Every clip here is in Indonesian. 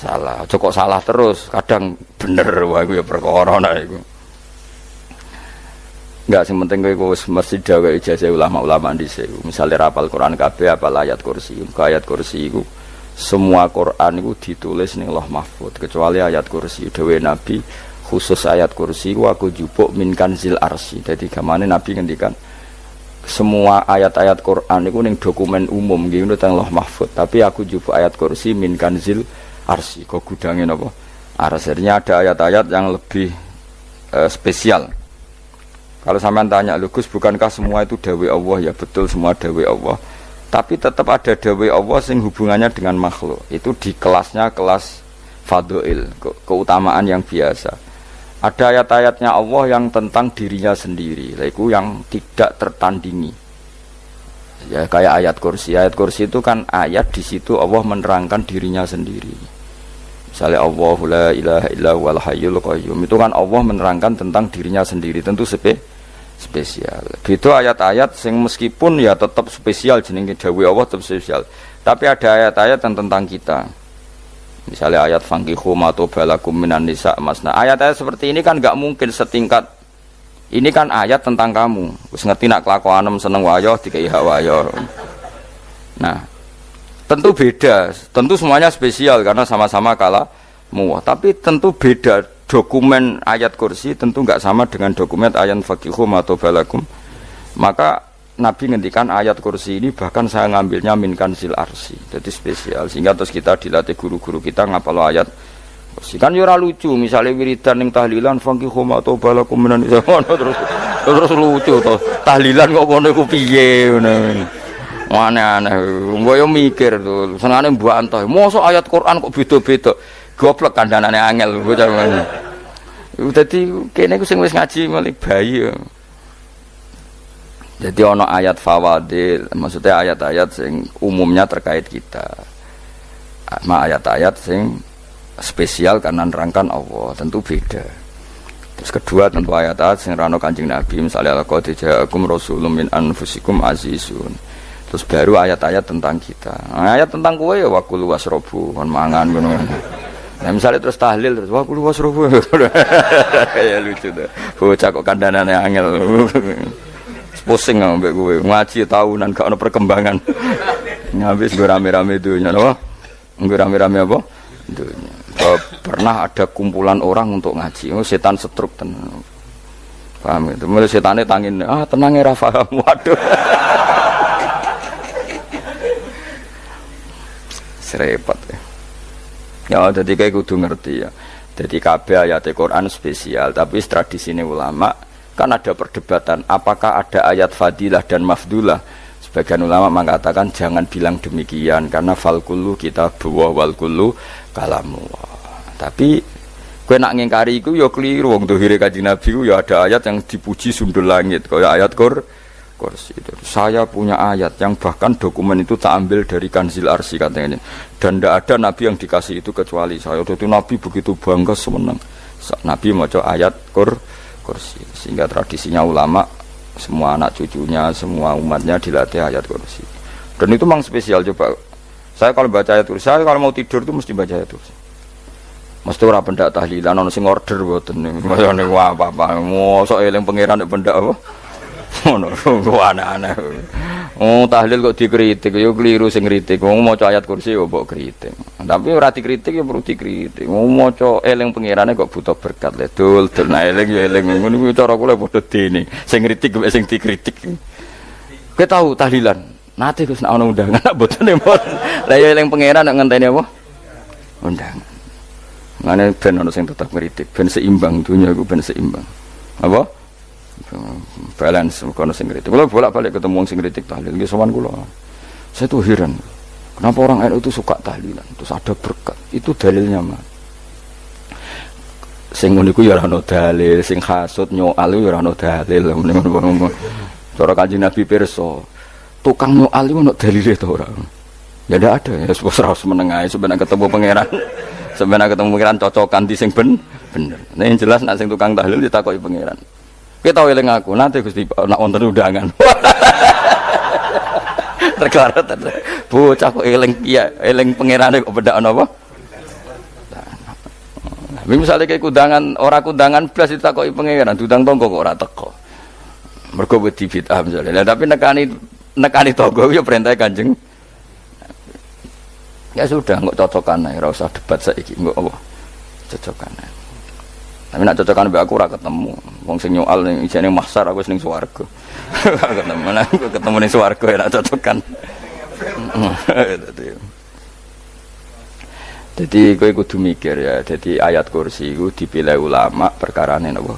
salah. Kok salah terus, kadang bener wah iku ya perkara nah iku. Enggak sing penting kowe wis mesti gawe ijazah ulama-ulama dhisik. Misale rapal Quran kabeh apal ayat kursi. Ayat kursi iku semua Quran iku ditulis ning Lauh Mahfuz kecuali ayat kursi. Dewe Nabi khusus ayat kursi iku aku jupuk min kanzil arsy. Dadi gamane Nabi ngendikan semua ayat-ayat Quran iku ning dokumen umum nggih ngono teng Lauh Mahfuz. Tapi aku jupuk ayat kursi min kanzil arsy. Kok gudange napa? Arsirnya ada ayat-ayat yang lebih spesial. Kalau sampean tanya, lho Gus, bukankah semua itu dawai Allah? Ya betul, semua dawai Allah. Tapi tetap ada dawai Allah yang hubungannya dengan makhluk. Itu di kelasnya kelas fadhil, keutamaan yang biasa. Ada ayat-ayatnya Allah yang tentang dirinya sendiri, itu yang tidak tertandingi. Ya kayak ayat kursi. Ayat kursi itu kan ayat di situ Allah menerangkan dirinya sendiri. Misalnya Allahu la ilaha illa huwal hayyul qayyum. Itu kan Allah menerangkan tentang dirinya sendiri, tentu spesial. Itu ayat-ayat sing meskipun ya tetap spesial jenenge dawuh Allah tetap spesial. Tapi ada ayat-ayat yang tentang kita. Misalnya ayat fankihu ma tobalakum minan nisa masna. Ayat-ayat seperti ini kan enggak mungkin setingkat. Ini kan ayat tentang kamu. Wis ngerti nak kelakuanem seneng wayo dikai hak wayo. Nah, tentu beda. Tentu semuanya spesial karena sama-sama kalamu. Tapi tentu beda. Dokumen ayat kursi tentu enggak sama dengan dokumen ayat faqihu atau balakum. Maka Nabi ngendikan ayat kursi ini bahkan saya ngambilnya min kanzil arsy. Jadi spesial sehingga terus kita dilatih guru-guru kita ngapal ayat kursi. Kan yo ora lucu misalnya wiridan ning tahlilan faqihu atau balakum menan terus lucu to. Tahlilan kok ngono iku piye ngono. Aneh-aneh. Mbok yo mikir to. Senengane mbok antah. Mosok ayat Quran kok beda-beda. Goblok kandhanane angel bocah ngono. Dadi kene ku sing wis ngaji mulai bayi. Jadi ana ayat fawadil, maksudnya ayat-ayat sing umumnya terkait kita. Ayat-ayat sing spesial karena nerangkan Allah, tentu beda. Terus kedua tentu ayat-ayat sing rano Kanjeng Nabi, misalnya laqad ja'akum rasulun min anfusikum azizun. Terus baru ayat-ayat tentang kita. Ayat tentang kowe ya waqul wasrobu, kon mangan ngono. Nah misalnya terus tahlil terus wah kulo wasrobu ya lucu tuh bocah kok kandhanane angel pusing ambek kowe ngaji tahunan gak ono perkembangan habis gue rame-rame dunya apa gue rame-rame apa dunya pernah ada kumpulan orang untuk ngaji setan setruk tenan paham itu mulai setane tangin tenang ya paham waduh serepot ya. Ya, jadi kayak kudu ngerti ya. Jadi kabeh ayat Al-Quran spesial, tapi tradisinya ulama kan ada perdebatan apakah ada ayat fadilah dan mafdulah. Sebagian ulama mengatakan jangan bilang demikian karena fal kullu kitabullah wal kullu kalamullah. Tapi kowe nak ngingkari iku ya keliru wong dohire Kanjeng Nabi ku ya ada ayat yang dipuji sundul langit kaya ayat kursi itu. Saya punya ayat yang bahkan dokumen itu tak ambil dari kanzil arsy katanya. Dan tidak ada nabi yang dikasih itu kecuali saya. Itu nabi begitu bangga semenang. Nabi maca ayat kursi. Sehingga tradisinya ulama semua anak cucunya, semua umatnya dilatih ayat kursi. Dan itu memang spesial coba. Saya kalau baca ayat kursi, saya kalau mau tidur itu mesti baca ayat kursi. Mesti ora pendak tahlilan ono sing order mboten. Masane apa-apa. Mosok eling pangeran nek pendak apa? Ngono, aneh-aneh. Tahlil kok dikritik, yo keliru sing kritik. Wong maca ayat kursi yo mbok kritik. Tapi ora dikritik yo perlu dikritik. Wong maca eling pangerane kok butuh berkat le dul nah eling yo eling. Ngono kuwi cara kula padha dene. Sing kritik mek sing dikritik. Kowe tahu tahlilan? Nate Gus nek ana undangan mboten mboten. Lah yo eling pangeran nek ngenteni apa? Undangan. Ngene ben ana sing tetep kritik, ben seimbang dunya iku ben seimbang. Apa? Balance kono sing kritik. Kula bolak-balik ketemu wong sing kritik tahlil nggih sowan kula. Saya tuh heran. Kenapa orang NU itu suka tahlilan? Terus ada berkat. Itu dalilnya mah. Sing ngono iku ya ora ono dalil, sing hasud nyoal ya ora ono dalil. Cara Kanjeng Nabi pirsa, tukang nyoal iku ono dalile to ora? Ya ndak ada ya, wis ora meneng ae sebenarnya ketemu pangeran. Sebenarnya ketemu pangeran cocokan di sing bener. Nah yang jelas nek sing tukang tahlil ditakoki pangeran. Kita tahu eling aku nanti Gusti nak wonten undangan. Terklaret bocah kok eling iya eling pangerane kok bedak napa? Misalnya kayak kudangan, orang kudangan belas ditakoki pangeran, dudang tonggo kok ora teko. Mergo wedi bid'ah misalnya. Nah, tapi nekani tonggo ya perintah Kanjeng. Ya sudah, enggak cocokan ae, ora usah debat saiki, enggak apa. Cocokan ae. Tapi nak cocokan mbek aku ora ketemu. Wong sing nyoal ning ijene mahsyar aku wis ning swarga. Ketemu aku ketemu ning swarga ya nak cocokan. Jadi kowe kudu mikir ya. Jadi ayat kursi itu dipilih ulama perkarane napa?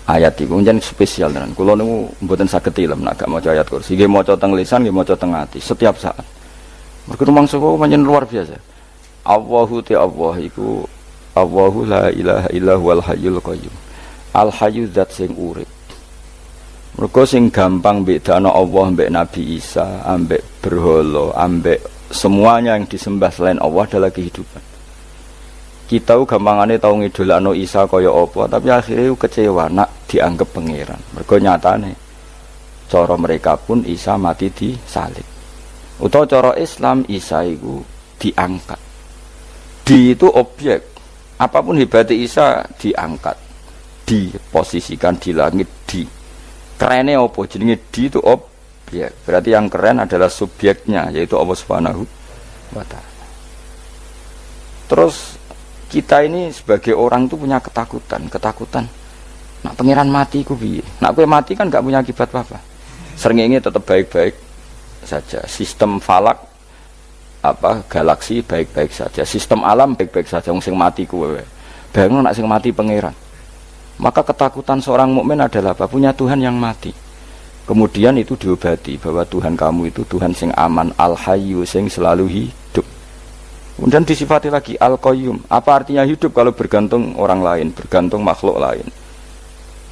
Ayat iku njen spesial tenan. Kula niku mboten saged ilem nek gak maca ayat kursi. Nggih maca teng lisan, nggih maca teng ati setiap saat. Mergo mangsa kok pancen luar biasa. Allahu ta Allah iku Allahu la ilaha illa huwal hayyul qayyum. Al hayyu zat sing urip. Mergo sing gampang bedana Allah mbek Nabi Isa, ambek berhala, ambek semuanya yang disembah selain Allah adalah kehidupan. Kita gampangane tau ngidolakno Isa kaya apa, tapi akhirnya kecewa nak dianggap pangeran. Mergo nyatane cara mereka pun Isa mati di salib. Utawa cara Islam Isa iku diangkat. Di itu objek. Apapun hebatnya Isa diangkat. Diposisikan di langit di. Kerene apa jenenge di itu objek. Ya, berarti yang keren adalah subjeknya, yaitu Allah Subhanahu wa Ta'ala. Terus kita ini sebagai orang itu punya ketakutan. Nak pangeran mati ku piye? Nak kowe mati kan gak punya akibat apa-apa. Srengenge tetap baik-baik saja. Sistem falak galaksi baik-baik saja. Sistem alam baik-baik saja. Wong sing mati kuwe. Bayangno nak sing mati pangeran. Maka ketakutan seorang mukmin adalah apa? Punya Tuhan yang mati. Kemudian itu diobati bahwa Tuhan kamu itu Tuhan sing aman, al-hayyu sing selalu hidup. Kemudian disifati lagi al-qayyum. Apa artinya hidup kalau bergantung orang lain, bergantung makhluk lain?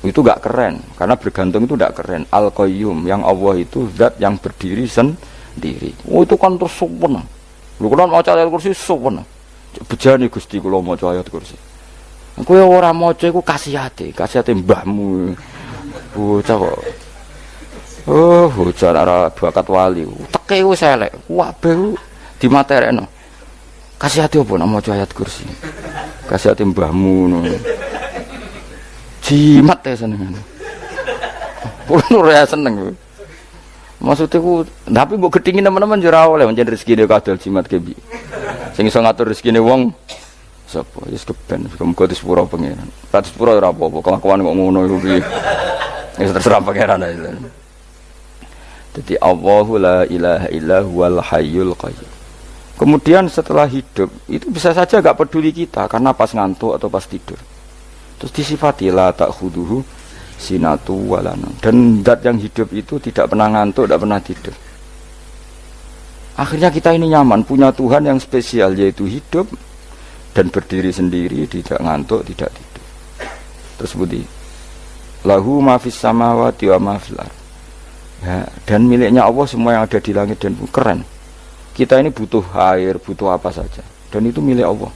Itu gak keren, karena bergantung itu gak keren. Al-qayyum, yang Allah itu zat yang berdiri sendiri. Oh itu kan terus sempurna. Lu kan mau ayat kursi sempurna. Bejane Gusti kula maca ayat kursi. Kowe ora maca iku kasihate mbahmu. Bocah kok. Oh, bocah ora bakat wali. Teke wis elek. Kabeh dimaterekno. Kasihate opo nek maca ayat kursi. Kasihate mbahmu ngono. Jimat ya seneng. Kulo ora seneng. Maksudnya ku, tapi mbok gedhingi teman-teman yo ora oleh pancen rezekine kadol jimat ke piye. Sing iso ngatur rezekine wong sapa? Wis keben, muga disepuro pangeran. Ora disepuro ora apa-apa, kelakuan kok ngono iku piye. Wis terserah pangeran ae. Jadi Allahu la ilaha illa huwal hayyul qayyum. Kemudian setelah hidup itu bisa saja gak peduli kita karena pas ngantuk atau pas tidur. Terus disifati la ta'khuduhu sinatu walana. Dan zat yang hidup itu tidak pernah ngantuk, tidak pernah tidur. Akhirnya kita ini nyaman punya Tuhan yang spesial yaitu hidup dan berdiri sendiri, tidak ngantuk, tidak tidur. Terus budi lahu ma fis samawati wa ma fil ardh. Ya, dan miliknya Allah semua yang ada di langit dan bumi. Keren. Kita ini butuh air, butuh apa saja, dan itu milik Allah.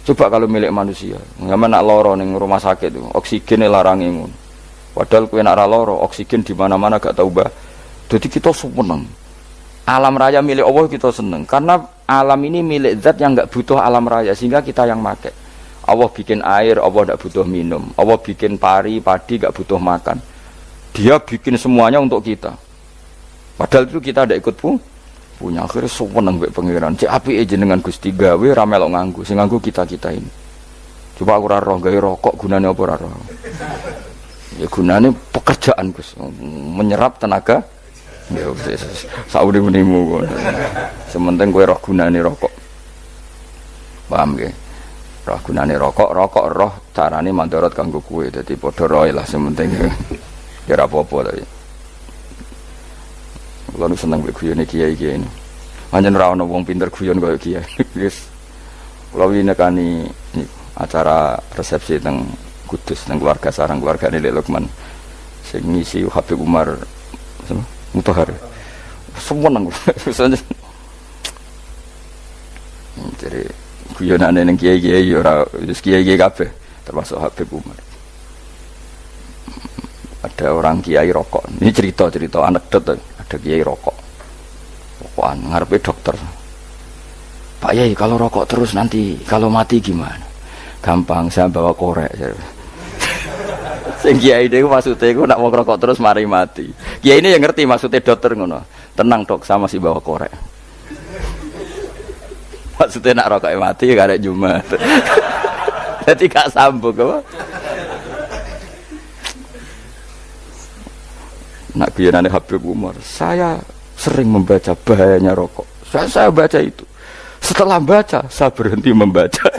Coba kalau milik manusia, nggak nak loro ning rumah sakit itu, oksigen larangi ngono. Padahal kowe nak loro, oksigen di mana-mana gak tahu bah. Jadi kita seneng. Alam raya milik Allah kita seneng, karena alam ini milik zat yang nggak butuh alam raya, sehingga kita yang pakai. Allah bikin air, Allah nggak butuh minum. Allah bikin padi nggak butuh makan. Dia bikin semuanya untuk kita. Padahal itu kita tidak ikut punya. Akhirnya seneng mbek pangeran. Cek apike jenengan Gusti gawe ra melok nganggo. Sing nganggo kita-kita ini. Coba aku ora roh gawe rokok gunane apa ora roh. Ya gunane pekerjaan Gus. Menyerap tenaga. Ya wis saurip-uripmu ngono. Sementing kowe roh gunane rokok. Paham nggih? Roh gunane rokok roh carane mandorot kanggo kowe. Dadi padha roe lah sementing. Ya apa-apa tapi. Kalau seneng guyone kiai-kiai ini. Hanya ora ana wong pinter guyon kaya kiai. Wis. Kalau ini nekani acara resepsi teng Kudus teng keluarga sarang keluargane Lek Lukman. Sing ngisi Habib Umar Mutahar. Semua nang. Jadi guyonane ning kiai-kiai ora wis kiai-kiai kabeh termasuk Habib Umar. Ada orang kiai rokok. Ini cerita anekdot. Ada kiai rokok. Rokokan ngarepe dokter. Pak Yai, kalau rokok terus nanti kalau mati gimana? Gampang, saya bawa korek. Sing kiai niku maksudnya iku nak wong rokok terus mari mati. Kiai ini yang ngerti maksudnya dokter ngono. Tenang dok, saya masih bawa korek. Maksudnya nak rokok mati gak ada Jumat. Jadi gak sambung apa? Nak biyanane Habib Umar, saya sering membaca bahayanya rokok. Saya baca itu. Setelah baca, saya berhenti membaca.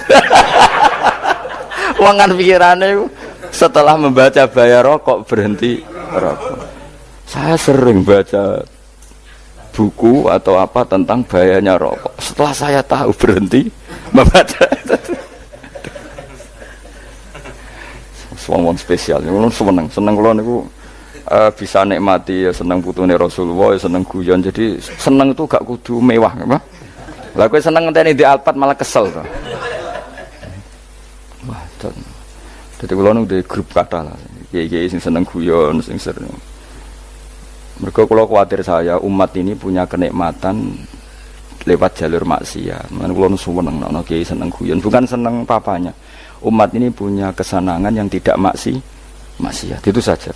Wangan pikirannya setelah membaca bahaya rokok berhenti rokok. Saya sering baca buku atau apa tentang bahayanya rokok. Setelah saya tahu berhenti membaca. Wong spesial, seneng kalau niku bisa nikmati, ya seneng putune Rasulullah, ya seneng guyon. Jadi seneng itu gak kudu mewah, apa? Lah kowe seneng ngenteni di Alphard malah kesel to. Wah, jadi kalau nunggu grup kata lah, kiai sing seneng guyon, sing sering. Mereka kalau khawatir saya umat ini punya kenikmatan lewat jalur maksiat. Mana kalau seneng, nak kiai seneng guyon, bukan seneng papanya. Umat ini punya kesenangan yang tidak maksiat, itu saja.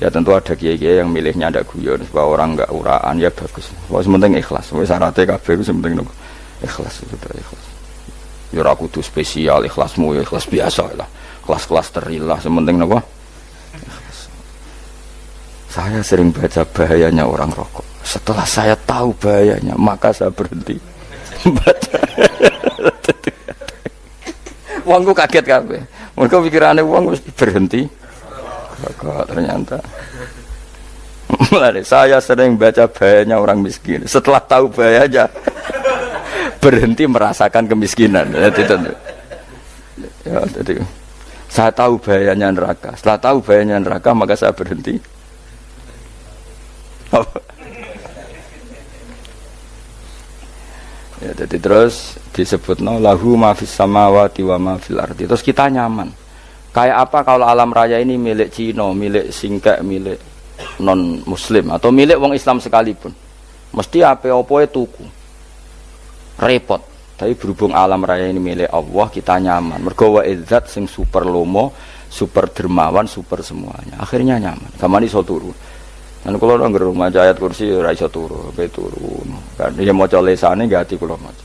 Ya tentu ada kiai-kiai yang milihnya ada guyon supaya orang enggak uraan, ya bagus. Wah sementing ikhlas, wis syaratnya kabeh itu sementing ikhlas, sudah ikhlas. Ya ora kudu spesial, ikhlasmu ya ikhlas biasa lah. Kelas-kelas terilah sementing napa? Ikhlas. Saya sering baca bahayanya orang rokok. Setelah saya tahu bahayanya, maka saya berhenti baca. Wongku kaget kabeh. Mergo pikirane wong wis berhenti. Kok ternyata. Mulai saya sering baca bahayanya orang miskin. Setelah tahu bahayanya berhenti merasakan kemiskinan. Ya, jadi saya tahu bahayanya neraka. Setelah tahu bahayanya neraka maka saya berhenti. Ya, jadi terus disebutno lahu ma fis samawati wa ma fil ardi. Terus kita nyaman. Kayak apa kalau alam raya ini milik Cina, milik singkek, milik non muslim atau milik wong Islam sekalipun. Mesti apa-apa tuku. Repot. Tapi berhubung alam raya ini milik Allah, kita nyaman. Mergo wa izzat sing super lomo, super dermawan, super semuanya. Akhirnya nyaman. Gamane iso turu. Kan kula nang rumah ayat kursi ora iso turu, pe turu. Kan ya maca lesane nggih ati kula maca.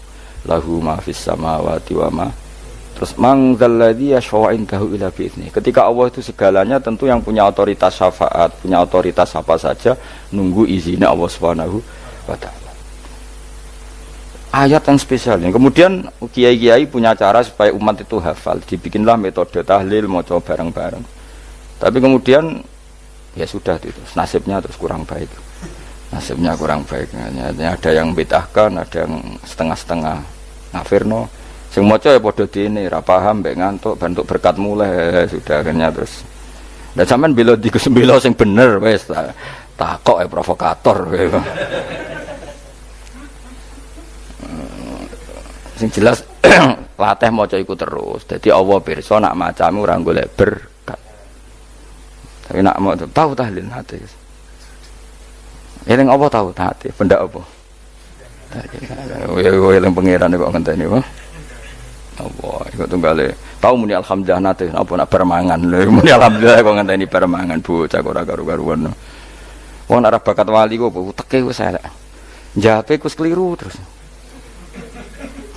Lahu ma fis samawati wa ma. Terus man dzalladzi yashfa'u indahu illa bi'idznih. Ketika Allah itu segalanya, tentu yang punya otoritas syafaat, punya otoritas apa saja nunggu izinnya Allah Subhanahu wa taala. Ayat yang spesial. Kemudian kiai-kiai punya cara supaya umat itu hafal. Dibikinlah metode tahlil maca bareng-bareng. Tapi kemudian ya sudah itu nasibnya terus kurang baik, nasibnya kurang baik. Ada yang bedahkan, ada yang setengah-setengah ngafirno. Sing maca ya padha dene ra paham mbek ngantuk bentuk berkat mulai sudah akhirnya terus. Dan sampean bela dikesembelo sing bener wis takok provokator. Sing jelas latih maca iku terus. Dadi Allah pirsa nak macamu ora golek berkat. Tapi nak mau tahu tahlil hati. Eling apa tahu hati? Benda apa? Eling pangeran kok ngenteni apa? Allah, iku tunggale. Tahu muni alhamdulillah nate apa nak permangan. Lho muni alhamdulillah kok ngenteni permangan bocah kok ora karu-karuan. Wong nek bakat wali kok teke wis elek. Njape kus keliru terus.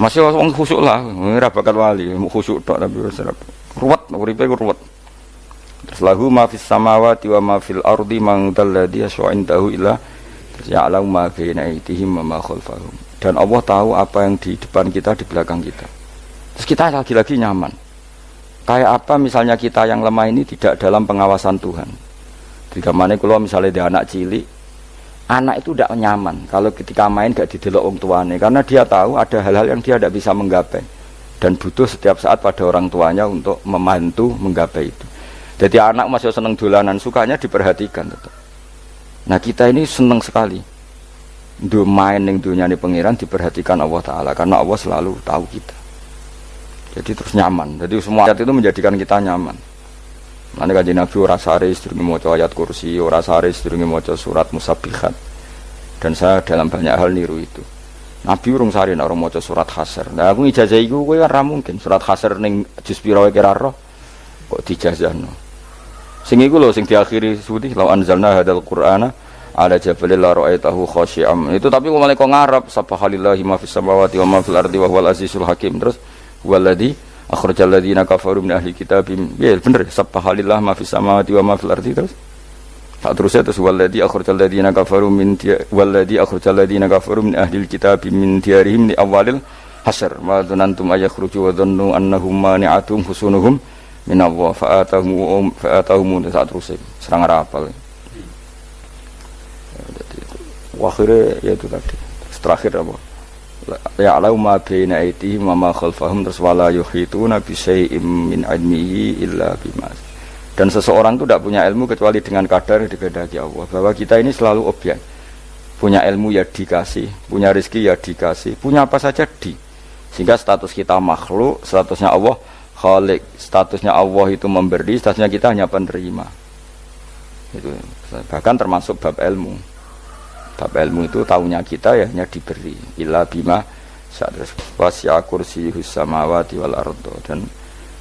Masih wong khusuk lah, ora bakat wali, khusuk tok tapi wis ruwet, uripe ruwet. Terus lahu ma fis samawati wa ma fil ardi man dalladhi yashfa'u indahu illa ya'lamu ma baina aydihim wa ma khalfahum. Dan Allah tahu apa yang di depan kita, di belakang kita. Terus kita lagi-lagi nyaman. Kayak apa misalnya kita yang lemah ini tidak dalam pengawasan Tuhan. Jika mana kalau misalnya dia anak cilik, anak itu tidak nyaman kalau ketika main gak didelok wong tuane, karena dia tahu ada hal-hal yang dia tidak bisa menggapai dan butuh setiap saat pada orang tuanya untuk membantu menggapai itu. Jadi anak masih seneng dolanan, sukanya diperhatikan tetap. Nah kita ini seneng sekali main ning dunyane pangeran diperhatikan Allah Ta'ala, karena Allah selalu tahu kita. Jadi terus nyaman. Jadi semua ayat itu menjadikan kita nyaman. Nanti Kanjeng Nabi ora sare sedurunge maca ayat kursi, ora sare sedurunge maca surat Musabbihat. Dan saya dalam banyak hal niru itu. Nabi urung sari nek ora maca surat Hasyr. Lah aku ijazah iku kowe kan ra mungkin surat Hasyr ning juz pira wae kira roh kok dijazahno. Sing iku lho sing diakhiri suti law anzalna hadzal qur'ana ala jabalil la ra'aitahu khashi'am. Itu tapi kok malah kok ngarep subhanallahi ma fis samawati wa ma fil ardi wa huwal azizul hakim. Terus waladzi akhrajal ladzina kafaru min ahli kitab. Ya bener subhanallahi ma fis samawati wa ma fil ardi terus. Tak terusnya terus waladzi akhrajal ladzina kafaru min waladzi akhrajal ladzina kafaru min ahli kitab min diyarihim li awalil hasr. Ma dzanantum ayakhruju wa dhannu annahum mani'atum husunuhum min Allah fa'atahum saat terusnya serang rapal. Akhirnya ya itu tadi terakhir apa ya alau ma baina aitihim wa ma khalfahum terus wala yuhituna bi syai'in min ilmihi illa bima. Dan seseorang itu tidak punya ilmu kecuali dengan kadar yang dikehendaki Allah, bahwa kita ini selalu objek, punya ilmu ya dikasih, punya rezeki ya dikasih, punya apa saja sehingga status kita makhluk, statusnya Allah khalik, statusnya Allah itu memberi, statusnya kita hanya penerima. Itu bahkan termasuk bab ilmu. Bab ilmu itu tahunya kita ya hanya diberi illa bima sadras wasya kursiyus samawati wal ardo, dan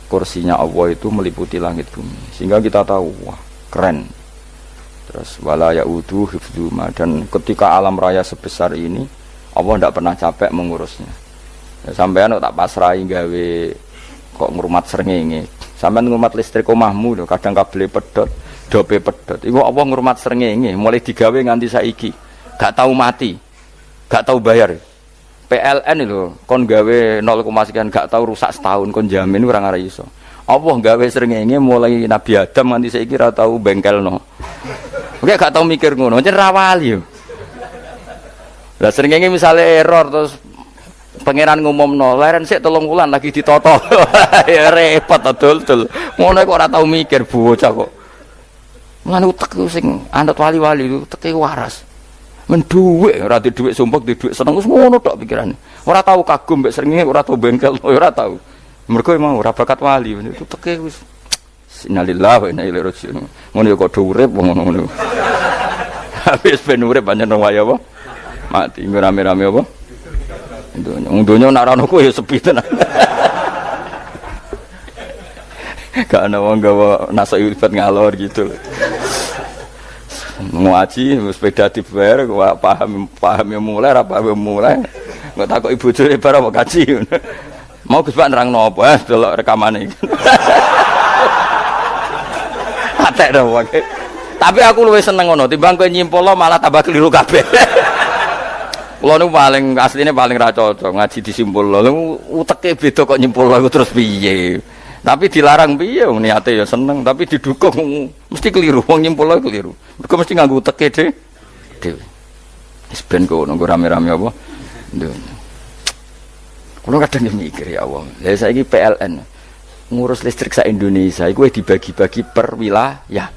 kursinya Allah itu meliputi langit bumi sehingga kita tahu wah keren. Terus wala yaudu hifdzuma, dan ketika alam raya sebesar ini Allah tidak pernah capek mengurusnya. Ya, sampean tak pasrahi gawe kok ngrumat srengenge, sampean ngrumat listrik omahmu lho kadang kabel pedhot dope pedhot iku Allah ngrumat srengenge mulai digawe nganti saiki gak tahu mati, gak tahu bayar. PLN itu kon gawe 0, sekian gak tahu rusak setahun kon jamin ora ngara iso. Allah gawe srengenge mulai Nabi Adam nganti saiki ora tahu bengkelno. Oke gak tahu mikir ngono, jen ra wali yo. Lah srengenge misale error terus pangeran ngumumno leren sik 3 wulan lagi ditoto. Ya repot dul. Ngono kok ora tahu mikir bocah kok. Lan utek sing anut wali-wali uteke waras. Menduwek ora di dhuwit sumpek di dhuwit seneng wis ngono tok pikirane. Ora tahu kagum mbek srengenge, ora tahu bengkel, ora tahu. Mergo emang ora bakat wali itu teke wis innalillahi wa inna ilaihi raji'un. Ngono ya kok urip ngono. Habis ben urip pancen waya apa? Mati rame-rame apa? Donya nak ana ku ya sepi tenan. Gak ana wong gawa nasa urip ngalor gitu. Ngaji sepeda dibayar paham yang mulai apa yang mulai nggak takut ibu juri barang mau kaji mau Gus Pak nerangno apa delok rekamane iki atek dong wae tapi aku luwih seneng ngono timbang kowe nyimpul malah tambah keliru kabeh. Kula niku paling asline paling ra cocok ngaji disimpul lho uteke beda kok nyimpul terus piye. Tapi dilarang piye wong niate ya seneng, tapi didukung mesti keliru, wong nyimpul keliru. Mergo mesti nganggo teke dhewe. Wis ben kok nunggu rame-rame apa. Kulo kadang mikir ya Allah. Lah saiki PLN ngurus listrik sak Indonesia iku dibagi-bagi per wilayah.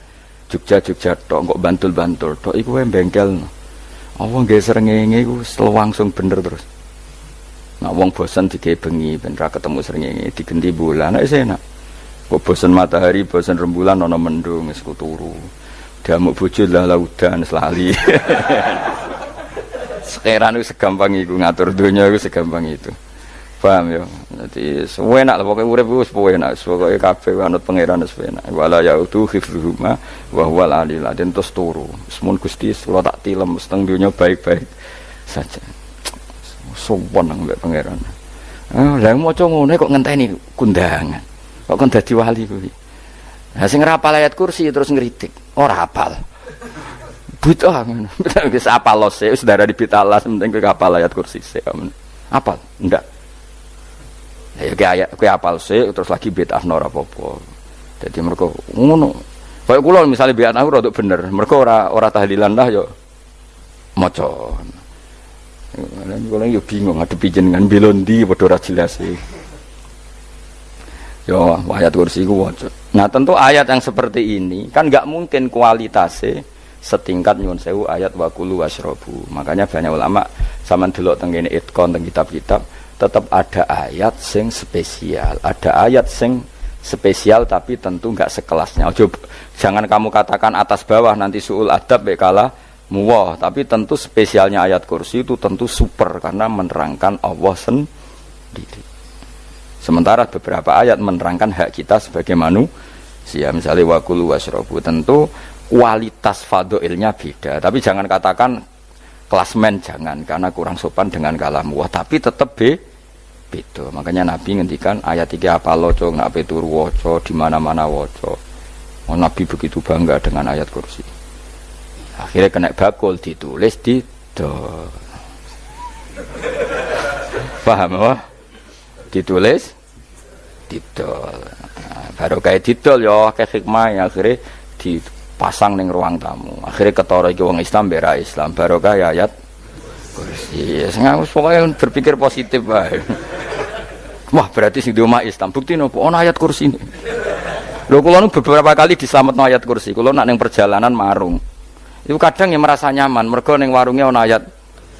Jogja tok, kok Bantul tok iku wae bengkel. Allah nggih srengenge iku langsung bener terus. Nah wong bosan digawe bengi ben ra ketemu srengenge digenti bulan nek enak. Kok bosan matahari, bosan rembulan ana mendung wis turu. Damuk bojo lah laudan selali. Sekarang itu segampang itu ngatur dunia itu segampang itu. Paham ya? Jadi enak lah pokoknya urip wis enak, pokoke kabeh anut pangeran wis enak. Wala yautu hifdzuhuma wa huwal aliyul azim terus turu. Semun Gusti kula tak tilem seteng dunia baik-baik saja. Sopan nang mbek pangeran. Lah maca ngene kok ngenteni kundangan. Kok kon dadi wali kuwi. Lah sing ora hafal ayat kursi terus ngritik, ora hafal. Buta ngono. Wis hafal lose wis darah di bitalas penting kowe hafal ayat kursi sik. Hafal? Enggak. Ya ayat kowe hafal sik terus lagi bid'ah ora apa-apa. Dadi mergo ngono. Kaya kula misale bid'ah ora bener, mergo ora tahlilan lah yo maca. Kalau yo bingung ngadepi jenengan belondi padha ora jelas iki. Yo ayat kursi ku waca. Nah, tentu ayat yang seperti ini kan enggak mungkin kualitasnya setingkat nyuwun sewu ayat waqulu wasrobu. Makanya banyak ulama sampean delok teng kene itqon teng kitab-kitab tetap ada ayat sing spesial. Ada ayat sing spesial tapi tentu enggak sekelasnya. Jangan kamu katakan atas bawah nanti suul adab kalah muwah, tapi tentu spesialnya ayat kursi itu tentu super karena menerangkan Allah sendiri. Sementara beberapa ayat menerangkan hak kita sebagai manusia, misalnya wakulu wasrobu, tentu kualitas fadhilnya beda. Tapi jangan katakan klasmen, jangan, karena kurang sopan dengan kalam muwah, tapi tetap beda. Makanya Nabi ngendikan ayat 3 apa loco nak peturu waca di mana-mana waca. Nabi begitu bangga dengan ayat kursi. Akhirnya kena bakul ditulis di paham apa? Ditulis didol. Baru kayak didol ya kayak hikmah ya, akhirnya dipasang ning ruang tamu. Akhirnya ketara iki wong Islam bera Islam baru kayak ayat kursi. Wis pokoke berpikir positif wae. Wah, berarti sing di omah Islam bukti nopo ana ayat kursi ini. Lho kula nu beberapa kali diselametno ayat kursi. Kula nak ning perjalanan marung. Itu kadang ya merasa nyaman mergo ning warunge ana ayat.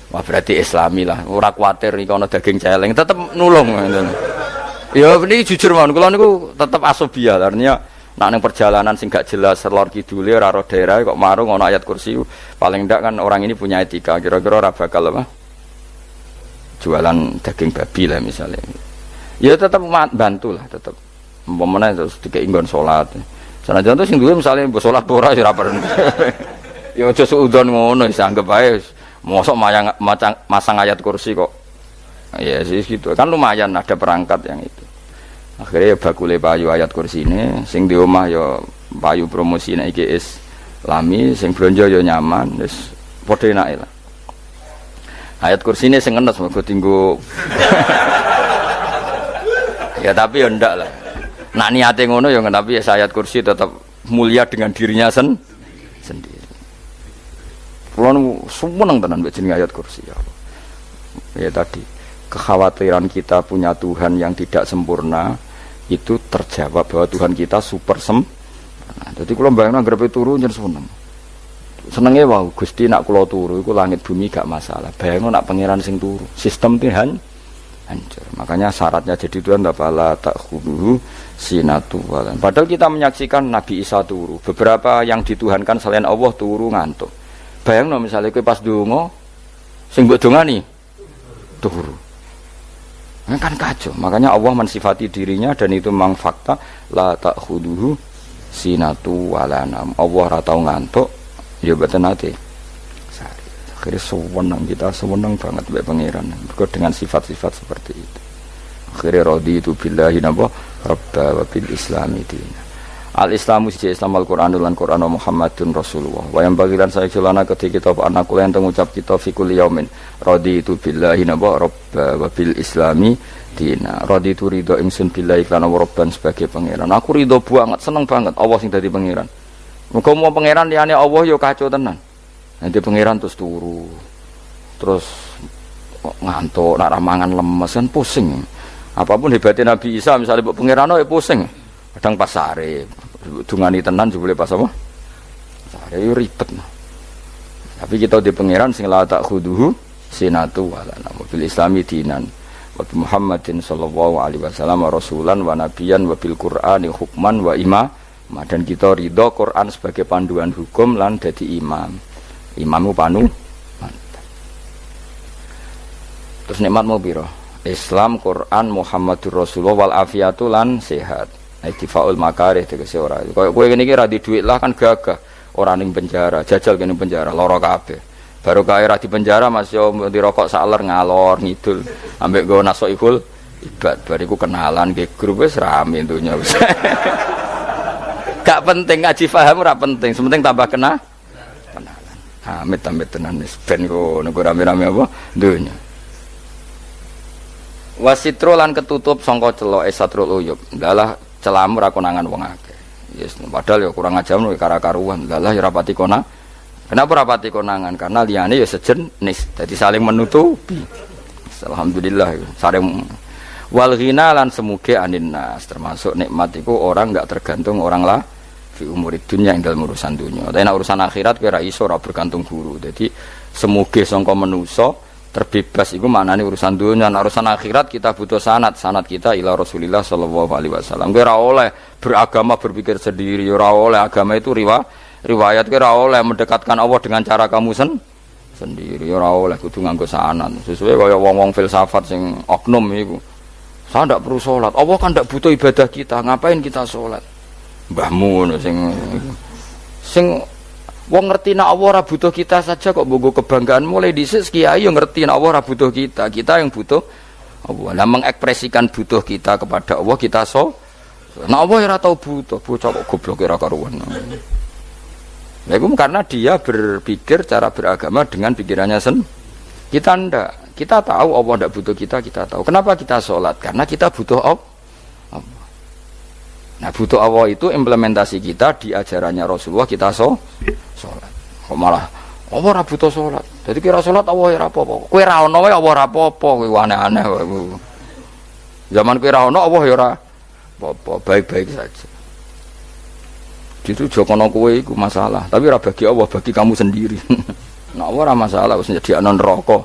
Wah, berarti Islami lah. Ora kuwatir iki ana daging celeng, tetep nulung ngoten. Ya niki jujur mawon kula niku tetep asobia. Artinya nak ning perjalanan sing gak jelas lor kidule ora ro daerah kok marung ana ayat kursi. Paling ndak kan orang ini punya etika. Kira-kira ora bakal apa? Jualan daging babi lah misalnya. Ya tetap bantu lah, tetap umpamane terus dikek nggon salat. Sanajan to sing duwe misale mbok salat ora ya ora perlu. Ya aja suudon ngono wis anggap ae mosok masang ayat kursi kok. Ya sih gitu. Kan lumayan ada perangkat yang itu. Akhirnya ya bakule payu ayat kursi ini sing di omah ya payu promosine iki Islami, sing blonjo ya nyaman, wis padha enake lah. Ayat kursi ini sing enes mergo tinggo. Ya tapi ya ndak lah. Nak niate ngono ya tapi ya ayat kursi tetap mulia dengan dirinya sendiri. Kulo seneng tenan mbek jenenge ayat kursi ya. Ya tadi kekhawatiran kita punya Tuhan yang tidak sempurna itu terjawab bahwa Tuhan kita super sempurna. Jadi kulo bayangno anggar turu njen seneng. Senenge wae Gusti nak kula turu iku langit bumi gak masalah. Bayangno nak pangeran sing turu, sistem Tuhan hancur. Makanya syaratnya jadi Tuhan la ta'khudhuhu sinatu walan. Padahal kita menyaksikan Nabi Isa turu. Beberapa yang dituhankan selain Allah turu ngantuk. Bayangno misalnya kowe pas donga sing mbok dongani turu. Ini kan kacau. Makanya Allah mensifati dirinya dan itu memang fakta la ta'khudhuhu sinatu walanam. Allah ora tau ngantuk, ya mboten nate. Akhirnya sewenang kita, sewenang banget mbek pangeran. Mergo dengan sifat-sifat seperti itu. Akhirnya raditu billahi napa rabba wa bil islami dina. Al-Islamu siji Islam Al-Qur'an lan Qur'an Muhammadun Rasulullah. Wa yang bagilan saya celana ketika kita anak kula yang ngucap kita fi kulli yaumin raditu billahi napa rabba wa bil islami dina. Raditu ridho ingsun billahi lan rabban sebagai pangeran. Aku ridho banget, seneng banget Allah sing dadi pangeran. Muga mau pangeran liyane Allah ya kacau tenan. Nanti pangeran terus turu, terus ngantuk, nak ramangan lemes kan pusing. Apapun hebatnya Nabi Isa misalnya buat pangeran ya pusing. Kadang pas sare, dungani tenan juga boleh pas apa? Sare itu ribet. Tapi kita di pangeran sing la ta'khudhuhu sinatu wala bil islami dinan. Wa Muhammadin sallallahu alaihi wasallam rasulan wa nabiyan wa bil Qur'ani hukman wa imam. Dan kita ridho Quran sebagai panduan hukum lan dadi imam. Imammu panu mantap. Terus nikmat mau piro? Islam, Quran, Muhammadur Rasulullah wal afiatu lan sehat. Ittifaul makarih tegese ora. Kaya kowe ngene iki ra di dhuwit lah kan gagah. Ora ning penjara, jajal kene penjara lara kabeh. Baru kae ra di penjara Mas yo dirokok saler ngalor ngidul. Ambek go nasoikul ibad bariku kenalan nggih grup wis rame dunya wis. Gak penting ngaji paham ora penting, sementing tambah kenalan. Amit-amit tenan wis ben kok nek rame-rame apa dunya. Wasitro lan ketutup sangka celoke satrul uyub. Dalah celamu ra konangan wong akeh. Yes, padahal ya kurang ajar lho kara-karuan. Dalah ya rapati konang. Kenapa rapati konangan? Karena liyane ya sejenis. Jadi saling menutupi. Alhamdulillah saling wal ghina lan semuge aninnas termasuk nikmat iku orang enggak tergantung orang lah. Fi umurid dunia yang dalam urusan dunia. Tapi nak urusan akhirat kira iso ora bergantung guru. Jadi semuge sangka manusa terbebas iku maknane urusan dunia. Nah, urusan akhirat kita butuh sanad kita ila Rasulillah sallallahu alaihi wasallam. Ora oleh beragama berpikir sendiri, ora oleh agama itu Riwayat kira oleh mendekatkan Allah dengan cara kamu sendiri, ora oleh kudu nganggo sanad. Sesuai kaya wong-wong filsafat sing oknum iku. Saya ndak perlu sholat. Allah kan ndak butuh ibadah kita. Ngapain kita sholat? Mbahmu ngono sing wong ngerti nek Allah ora butuh kita saja kok bogo kebanggaan mulai dhisik kiai yo ngerti nek Allah ora butuh kita. Kita yang butuh Allah. Lah mengekspresikan butuh kita kepada Allah kita nek Allah ora tau butuh, bocah kok goblok ora karuan. Nah, itu karena dia berpikir cara beragama dengan pikirannya kita ndak. Kita tahu Allah ndak butuh kita tahu. Kenapa kita sholat? Karena kita butuh Allah. Nah, butuh Allah itu implementasi kita di ajarannya Rasulullah kita sholat. Kok malah Allah ora butuh sholat. Jadi kira sholat Allah ora apa-apa. Kowe ra ono wae Allah ora apa-apa, kowe aneh-aneh wae. Zaman kowe ra ono Allah ya ora apa-apa, baik-baik saja. Itu jokono kowe iku masalah, tapi ora bagi Allah, bagi kamu sendiri. Nah, Allah ora masalah wis nyediakno neraka.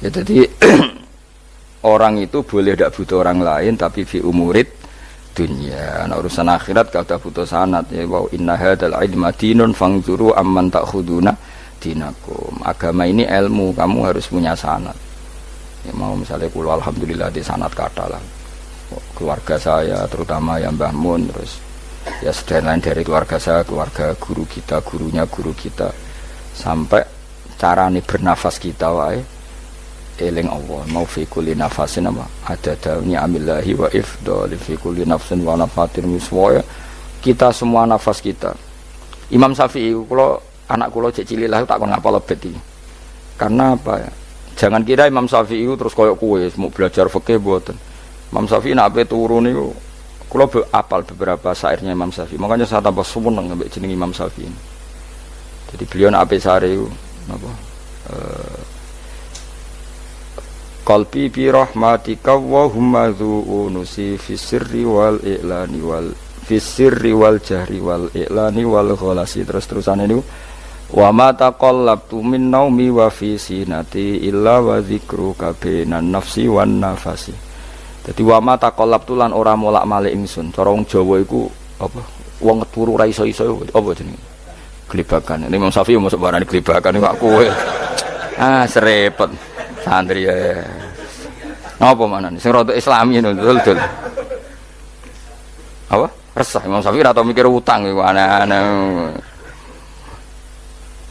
Ya jadi orang itu boleh tidak butuh orang lain tapi fi umurid dunia. Nah, urusan akhirat kalau butuh sanad ya wa inna hadzal ilma dinun fangzuru amman ta'khuduna dinakum. Agama ini ilmu, kamu harus punya sanad. Ya mau misalnya kula alhamdulillah di sanad kata lah. Keluarga saya terutama yang Mbah Mun terus ya sedaya lain dari keluarga saya, keluarga guru kita, gurunya guru kita sampai carane bernafas kita wae eling Allah mau fi kulli nafasin apa ada dauni amillahi wa ifdal fi kulli nafsin wa nafatin miswaya kita semua nafas kita. Imam Syafi'i kula anak kula cek cilik lah tak kon ngapal lebet iki. Karena apa ya? Jangan kira Imam Syafi'i terus koyo kowe mau belajar fikih mboten. Imam Syafi'i nek ape turu niku kula apal beberapa syairnya Imam Syafi'i. Makanya saya tambah seneng ambek jeneng Imam Syafi'i. Jadi beliau nek ape sare napa qalbi bi rahmatika wa humma dzu'unusi fi sirri wal i'lani wal fi sirri wal jahri wal i'lani wal ghalasi terus-terusane niku wa ma taqallabtu min naumi wa fi sinati illa wa dzikruka bainan nafsi wan nafasi. Dadi wa ma taqallabtu lan ora molak-malik ingsun. Cara wong Jawa iku apa wong turu ra iso-iso apa jenenge? Glebakan. Ini Imam Syafi'i masuk barani glebakan kok kowe. Serepet. Santri ya. Apa manane? Sing rada Islami dul. Apa? Resah Imam Syafi'i ora tau mikir utang iku aneh-aneh.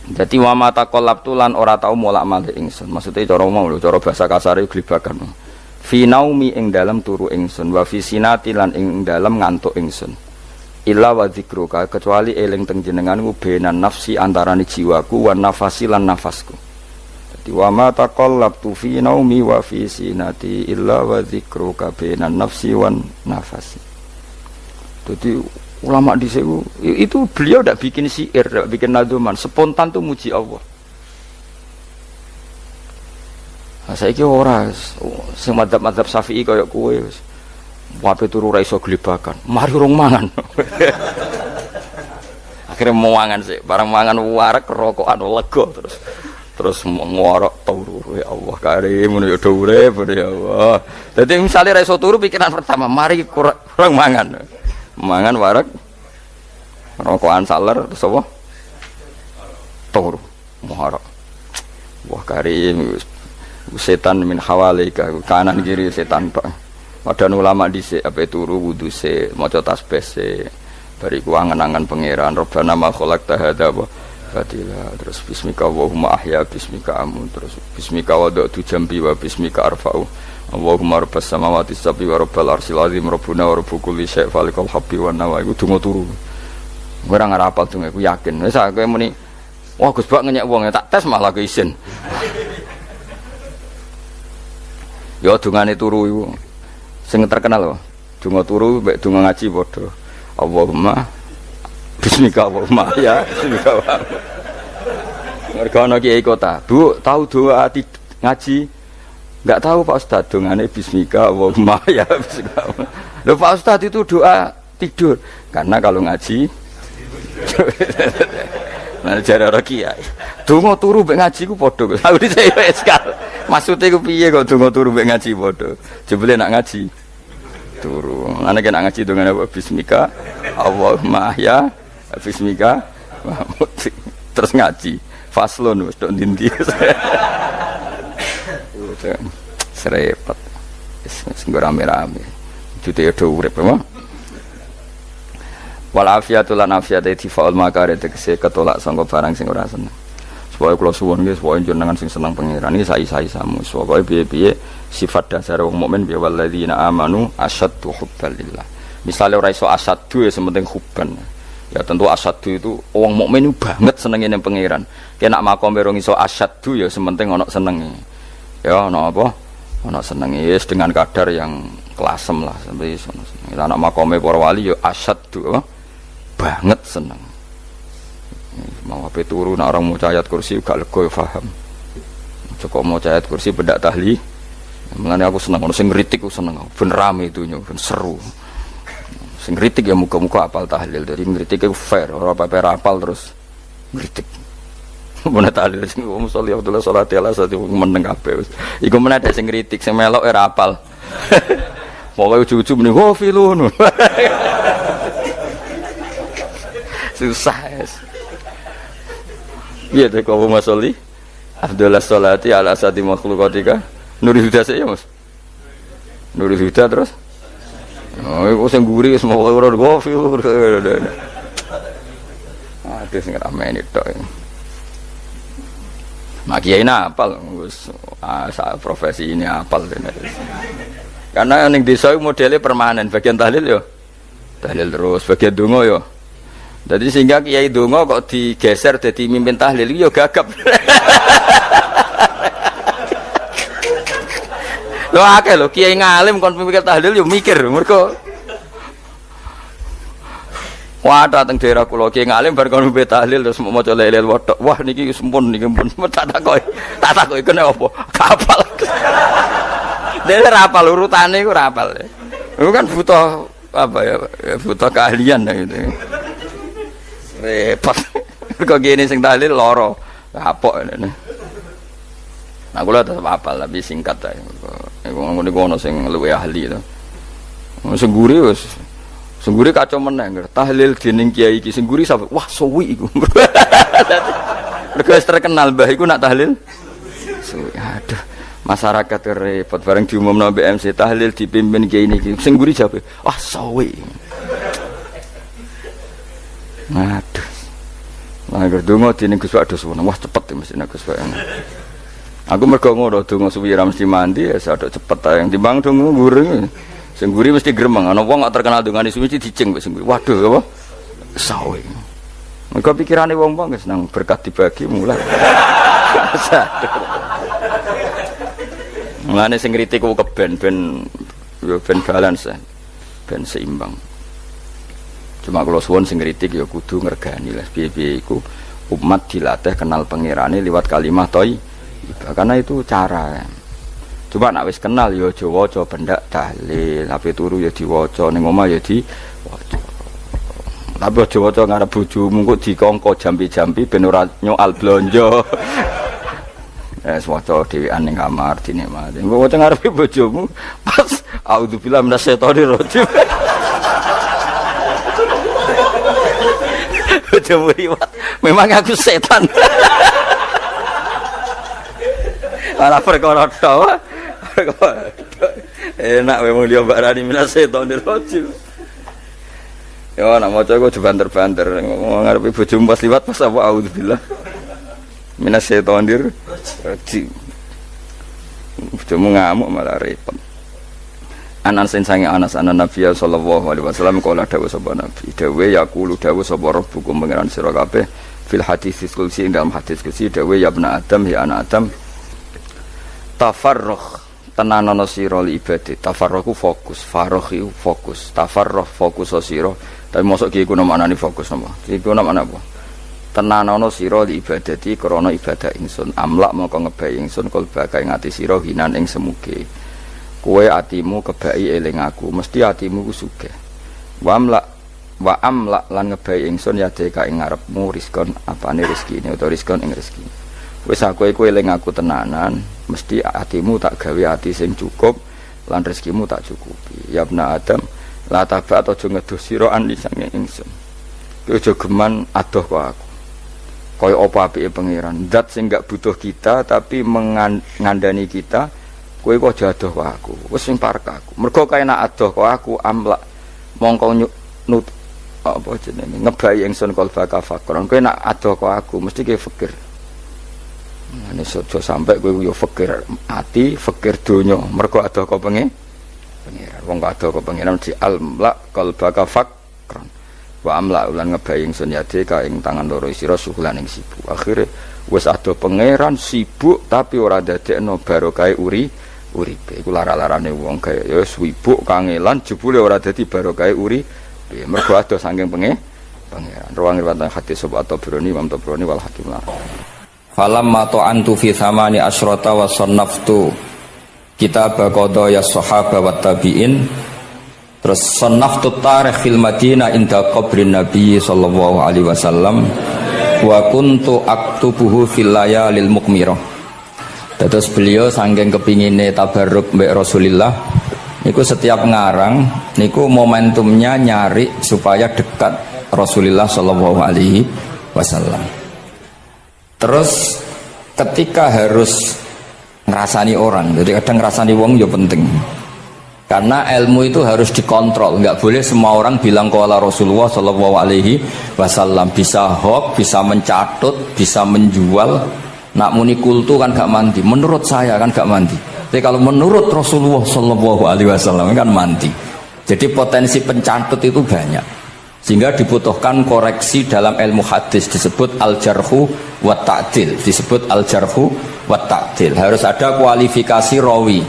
Dadi wa mata qalabtu lan ora tau molak-malik ingsun. Maksude cara mau lho, cara bahasa kasare glebakan. Fi naumi ing dalem turu ingsun, wa fi sinati lan ing dalem ngantuk ingsun. Illa wa dzikruka kecuali eling teng jenenganmu benan nafsi antarane jiwaku wan nafasi lan nafasku. Wa ma taqallabtu fi naumi wa fi sinati illa wa dzikruka bainan nafsi wan nafasi. Jadi ulama di situ itu beliau tidak bikin syair, tidak bikin nazuman, spontan tuh muji Allah. Nah, saiki ora sing madzhab Syafi'i kaya kowe wis wape turu ra iso glebakan. Mari rong mangan. Akhirnya mau mangan sih, barang mangan warek rokokan lega terus ngorok turu ya Allah karim ngono ya urip ya Allah. Dadi misale ra iso turu pikiran pertama mari kurang mangan warek rokokan saler terus apa turu ngorok. Wah karim setan min hawalika kanan kiri setan tok. Padahal ulama dhisik ape turu wudu se maca tasbih se bariku angen-angen pangeran Rabbana ma khalaqta hadza Fatilah terus bismika Allahumma ahya bismika amun terus bismika wada'tu jambi wa bismika arfa'u Allahumma rabbas samawati sab'i wa rabbal arsyil azim rabbuna wa rabbu kulli syai' falikal habbi wa nawa iku donga turu ora ngarapal donga iku yakin wis kowe muni wah Gus Bak ngenyek wong tak tes malah ke isin ya dongane turu iku sing terkenal wae donga turu mek donga ngaji padha Allahumma bismika Allahumma ya bismika mereka ana kiai kota Bu tahu doa ngaji enggak tahu Pak Ustaz dongane bismika Allahumma ya bismika lho Pak Ustaz itu doa tidur karena kalau ngaji nah jare ora kiai donga turu mek ngaji ku padha aku dhisik wis kal maksude ku piye kok donga turu mek ngaji padha jebule nak ngaji turu. Ana kena ngaji dengan apa bismika Allahumma ya bismika terus ngaji faslun wis tok ndi-ndi. Serepet. Wis rame-rame. Jute yo urip apa? Wal afiatu lan afiate difaul makare tegese ketolak sangka barang sing ora seneng. Supaya kula suwun nggih supaya jenengan sing seneng pangeran iki sai-sai-samu. Supaya piye-piye sifat dasar wong mukmin bi walladzina amanu asyaddu hubban lillah. Misale ora iso asyaddu ya sementing hubban. Ya tentu asyaddu itu wong mukmin banget senenge ning pangeran. Kena makome rong iso asyaddu ya sementing ana senenge. Ya ana apa? Ana senenge wis dengan kadar yang klasem lah sampai sono. Anak makome para wali ya asyaddu banget seneng. Mau apa turu nak orang mau ayat kursi gak lega ya paham. Cukup mau ayat kursi bedak tahli. Mulane aku seneng ono sing ngritik aku seneng. Ben rame itu ben seru. Sing ngritik ya muga-muga apal tahlil. Dari ngritik iku fair, ora apa-apa apal terus ngritik. Mun tahlil sing musolli Abdullah sholati ala sate meneng kabeh wis. Iku meneh sing ngritik sing melok ora apal. Pokoke ujug-ujug muni wo filun. Susah. Iya deh kau masoli Abdullah sholati ala sati makhlukatika Nurul Huda saya mas Nurul Huda terus aku sengguri semua orang gofil aduh sing ramen itu makiai apal profesi ini apal karena yang desa modelnya permanen bagian tahlil yo tahlil terus bagian dongo yo. Jadi sehingga kiai dongo kok digeser jadi mimpin tahlil yo gagap. Lho akeh lho kiai ngalim kon mikir tahlil yo mikir mergo wah dateng daerah kula kiai ngalim bar kon mimpin tahlil terus maca la ilaha illallah. Wah niki sempun niki pun tak takoki kene apa? Kapal. Dene ra apal urutane iku ora apal. Iku kan butuh apa ya? Butuh keahlian gitu. Repot. Kok gini sing tahlil loro. Kapok ngene. Nah kula tetep apal tapi singkat ae. Iku ngono sing luwih ahli to. Sing guri wis sing guri kacau meneh. Tahlil dening kiai iki sing guri sampe wah suwi iku. Mergo terkenal mbah iku nak tahlil. Suwi. Aduh. Masyarakat repot bareng diumumno BMC tahlil dipimpin kiai niki. Sing guri jape wah suwi. Aduh. Lah gerdungo dene Gus Pak dos wah cepet mesti nek Gus Pak. Aku mergo ngono donga suwi ra mesti mandi ya sadok cepet ae timbang donga nguri. Sing nguri mesti gremeng ana wong gak terkenal dongane suwi mesti dicing wis nguri. Waduh apa? Sawe. Mergo pikirane wong-wong wis nang berkat dibagi mulai. Mulane sing kritik ku keben ben balance ben seimbang. Cuma kalau suwon sing kritik ya kudu ngergani lah piye-piye iku umat dilatih kenal pangerane liwat kalimah thayyibah karena itu cara. Coba nek wis kenal ya aja waca bendak tahlil, tapi turu ya diwaca ning omah ya diwaca. Tapi aja waca ngarep bojomu kok dikongko jampi-jampi ben ora nyoal blonjo. Waca dhewean ning kamar dinikmati. Engko waca ngarepe bojomu pas auzubillahi minasyaitonir rajim. Bojomu riwat, memang aku setan. Ora perkara tok. Enak memang dia barani minasyaitonir rajim. Ya nak maca kok banter-banter ngarepe bojomu pas liwat pas apa auzubillah. Minasyaitonir rajim. Bojomu ngamuk malah repot. Anas sange Anas anan Nabi sallallahu alaihi wasallam kala dawuh sapa Nabi dawuh yaqulu dawuh sapa rabbukum pangeran sira kabeh fil hadis qudsi ing dalam hadis qudsi dawuh ya ibnu adam ya anak adam tafarruh tenanono sira li ibadah tafarruhu fokus farruhi fokus tafarruh fokus sira tapi mosok iki kuwi maknane fokus napa iki kuwi maknane apa tenanono sira li ibadati krana ibadah ingsun amlak mongko ngebayi ingsun kalbaka ing ati sira hinan ing semuge kowe atimu kebaki eling aku mesti atimu ku sugih wa amlak lan ngebayi ingsun ya deka ing ngarepmu rizkon apane rezekine utawa rizkon ing rezeki wis aku iku eling aku tenanan mesti atimu tak gawe ati sing cukup lan rezekimu tak cukupi. Ya ibna Adam, la taba atau aja ngedoh sira an lisange ingsun. Kowe aja geman adoh kok aku. Kaya apa apike pangeran, zat sing gak butuh kita tapi mengandani kita, kowe kok aja adoh kok aku. Wis sing parek aku. Mergo kae nak adoh kok aku amlak mongko nut apa jenenge ngebai ingsun kalbaka fakron. Kowe nak adoh kok aku mesti kowe fikir. Ane sojo sampai kowe yo fikir ati, fikir donya. Mergo adoh kok pangeran. Wong kok adoh kok pangeran di amlak kalbaka fakron. Wa amla ulan ngebai ingsun yade ka ing tangan loro sira suhulan ing sibuk. Akhire wis adoh pangeran sibuk tapi ora dadekno barokah uripe. Iku lara-larane wong kaya ya sibuk kangelan jebule ora dadi barokah uripe. Mergo adoh saking pangeran. Ruang riwayat hadis sapa Tabrani Imam Tabrani wal Hakim. Falamma ta'antu fi thamani asyrata wa sannaftu kitab qada ya sahaba wa tabi'in. Terus sannaftu tarikh fil Madinah inda qabrin Nabi sallallahu alaihi wasallam wa kuntu aktubuhu fil layalil mukmirah. Terus beliau saking kepingine tabarruk mbek Rasulullah niku setiap ngarang niku momentumnya nyari supaya dekat Rasulullah sallallahu alaihi wasallam. Terus ketika harus ngerasani orang, jadi kadang ngerasani wong ya penting. Karena ilmu itu harus dikontrol, nggak boleh semua orang bilang qala Rasulullah sallallahu alaihi wasallam, bisa hoax, bisa mencatut, bisa menjual. Nak muni kultu kan gak mandi, menurut saya kan gak mandi. Tapi kalau menurut Rasulullah sallallahu alaihi wasallam kan mandi. Jadi potensi pencatut itu banyak. Sehingga dibutuhkan koreksi dalam ilmu hadis disebut al-jarhu wa ta'dil, disebut al-jarhu wa ta'dil. Harus ada kualifikasi rawi.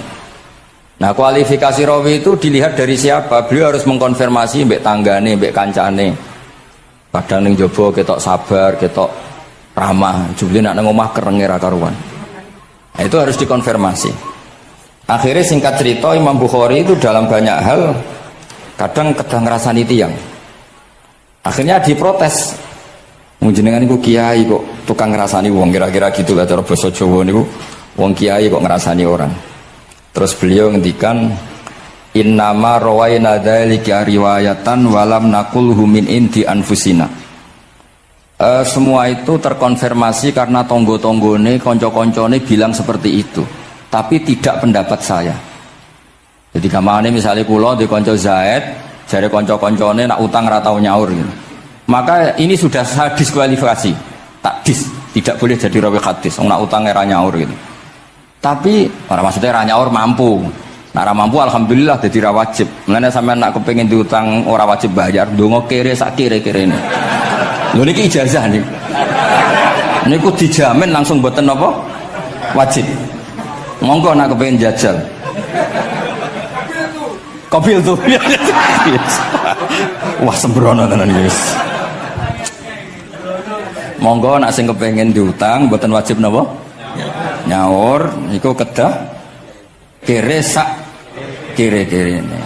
Nah kualifikasi rawi itu dilihat dari siapa. Beliau harus mengkonfirmasi mbek tanggane, mbek kancane. Kadang ning jaba ketok sabar, ketok ramah, jebule nak nang omah kerenge ra karuan. Nah, itu harus dikonfirmasi. Akhirnya singkat cerita Imam Bukhari itu dalam banyak hal kadang ngrasani tiyang. Akhirnya diprotes. Jenengan niku kiai kok tukang ngrasani wong, kira-kira gitulah cara basa Jawa niku. Wong kiai kok ngrasani orang. Terus beliau ngendikan innama rawaina dzalika riwayatan walam naqulhu min indi anfusina. Semua itu terkonfirmasi karena tonggo-tonggone konco-koncone bilang seperti itu, tapi tidak pendapat saya. Jadi kamane misalnya kula di konco Zaid, jare konco-koncone nak utang ra tau nyaur gitu. Maka ini sudah saya diskualifikasi. Tidak boleh jadi rawi hadis. Wong nak utang ra nyaur gitu. Tapi orang maksudnya ra nyaur mampu. Nah ra mampu alhamdulillah dadi ra wajib. Mulane sampean nak kepengin diutang ora wajib bayar, ndonga kere sak kere-kerene. Lho niki ijazah nih. Niku dijamin langsung mboten apa? Wajib. Monggo nak kepengin jajal. Kobil tuh. Wah sembrono tenan guys. Monggo nak sing kepengin diutang mboten wajib napa? Nyaur niku kedah kere sak kere-kerene.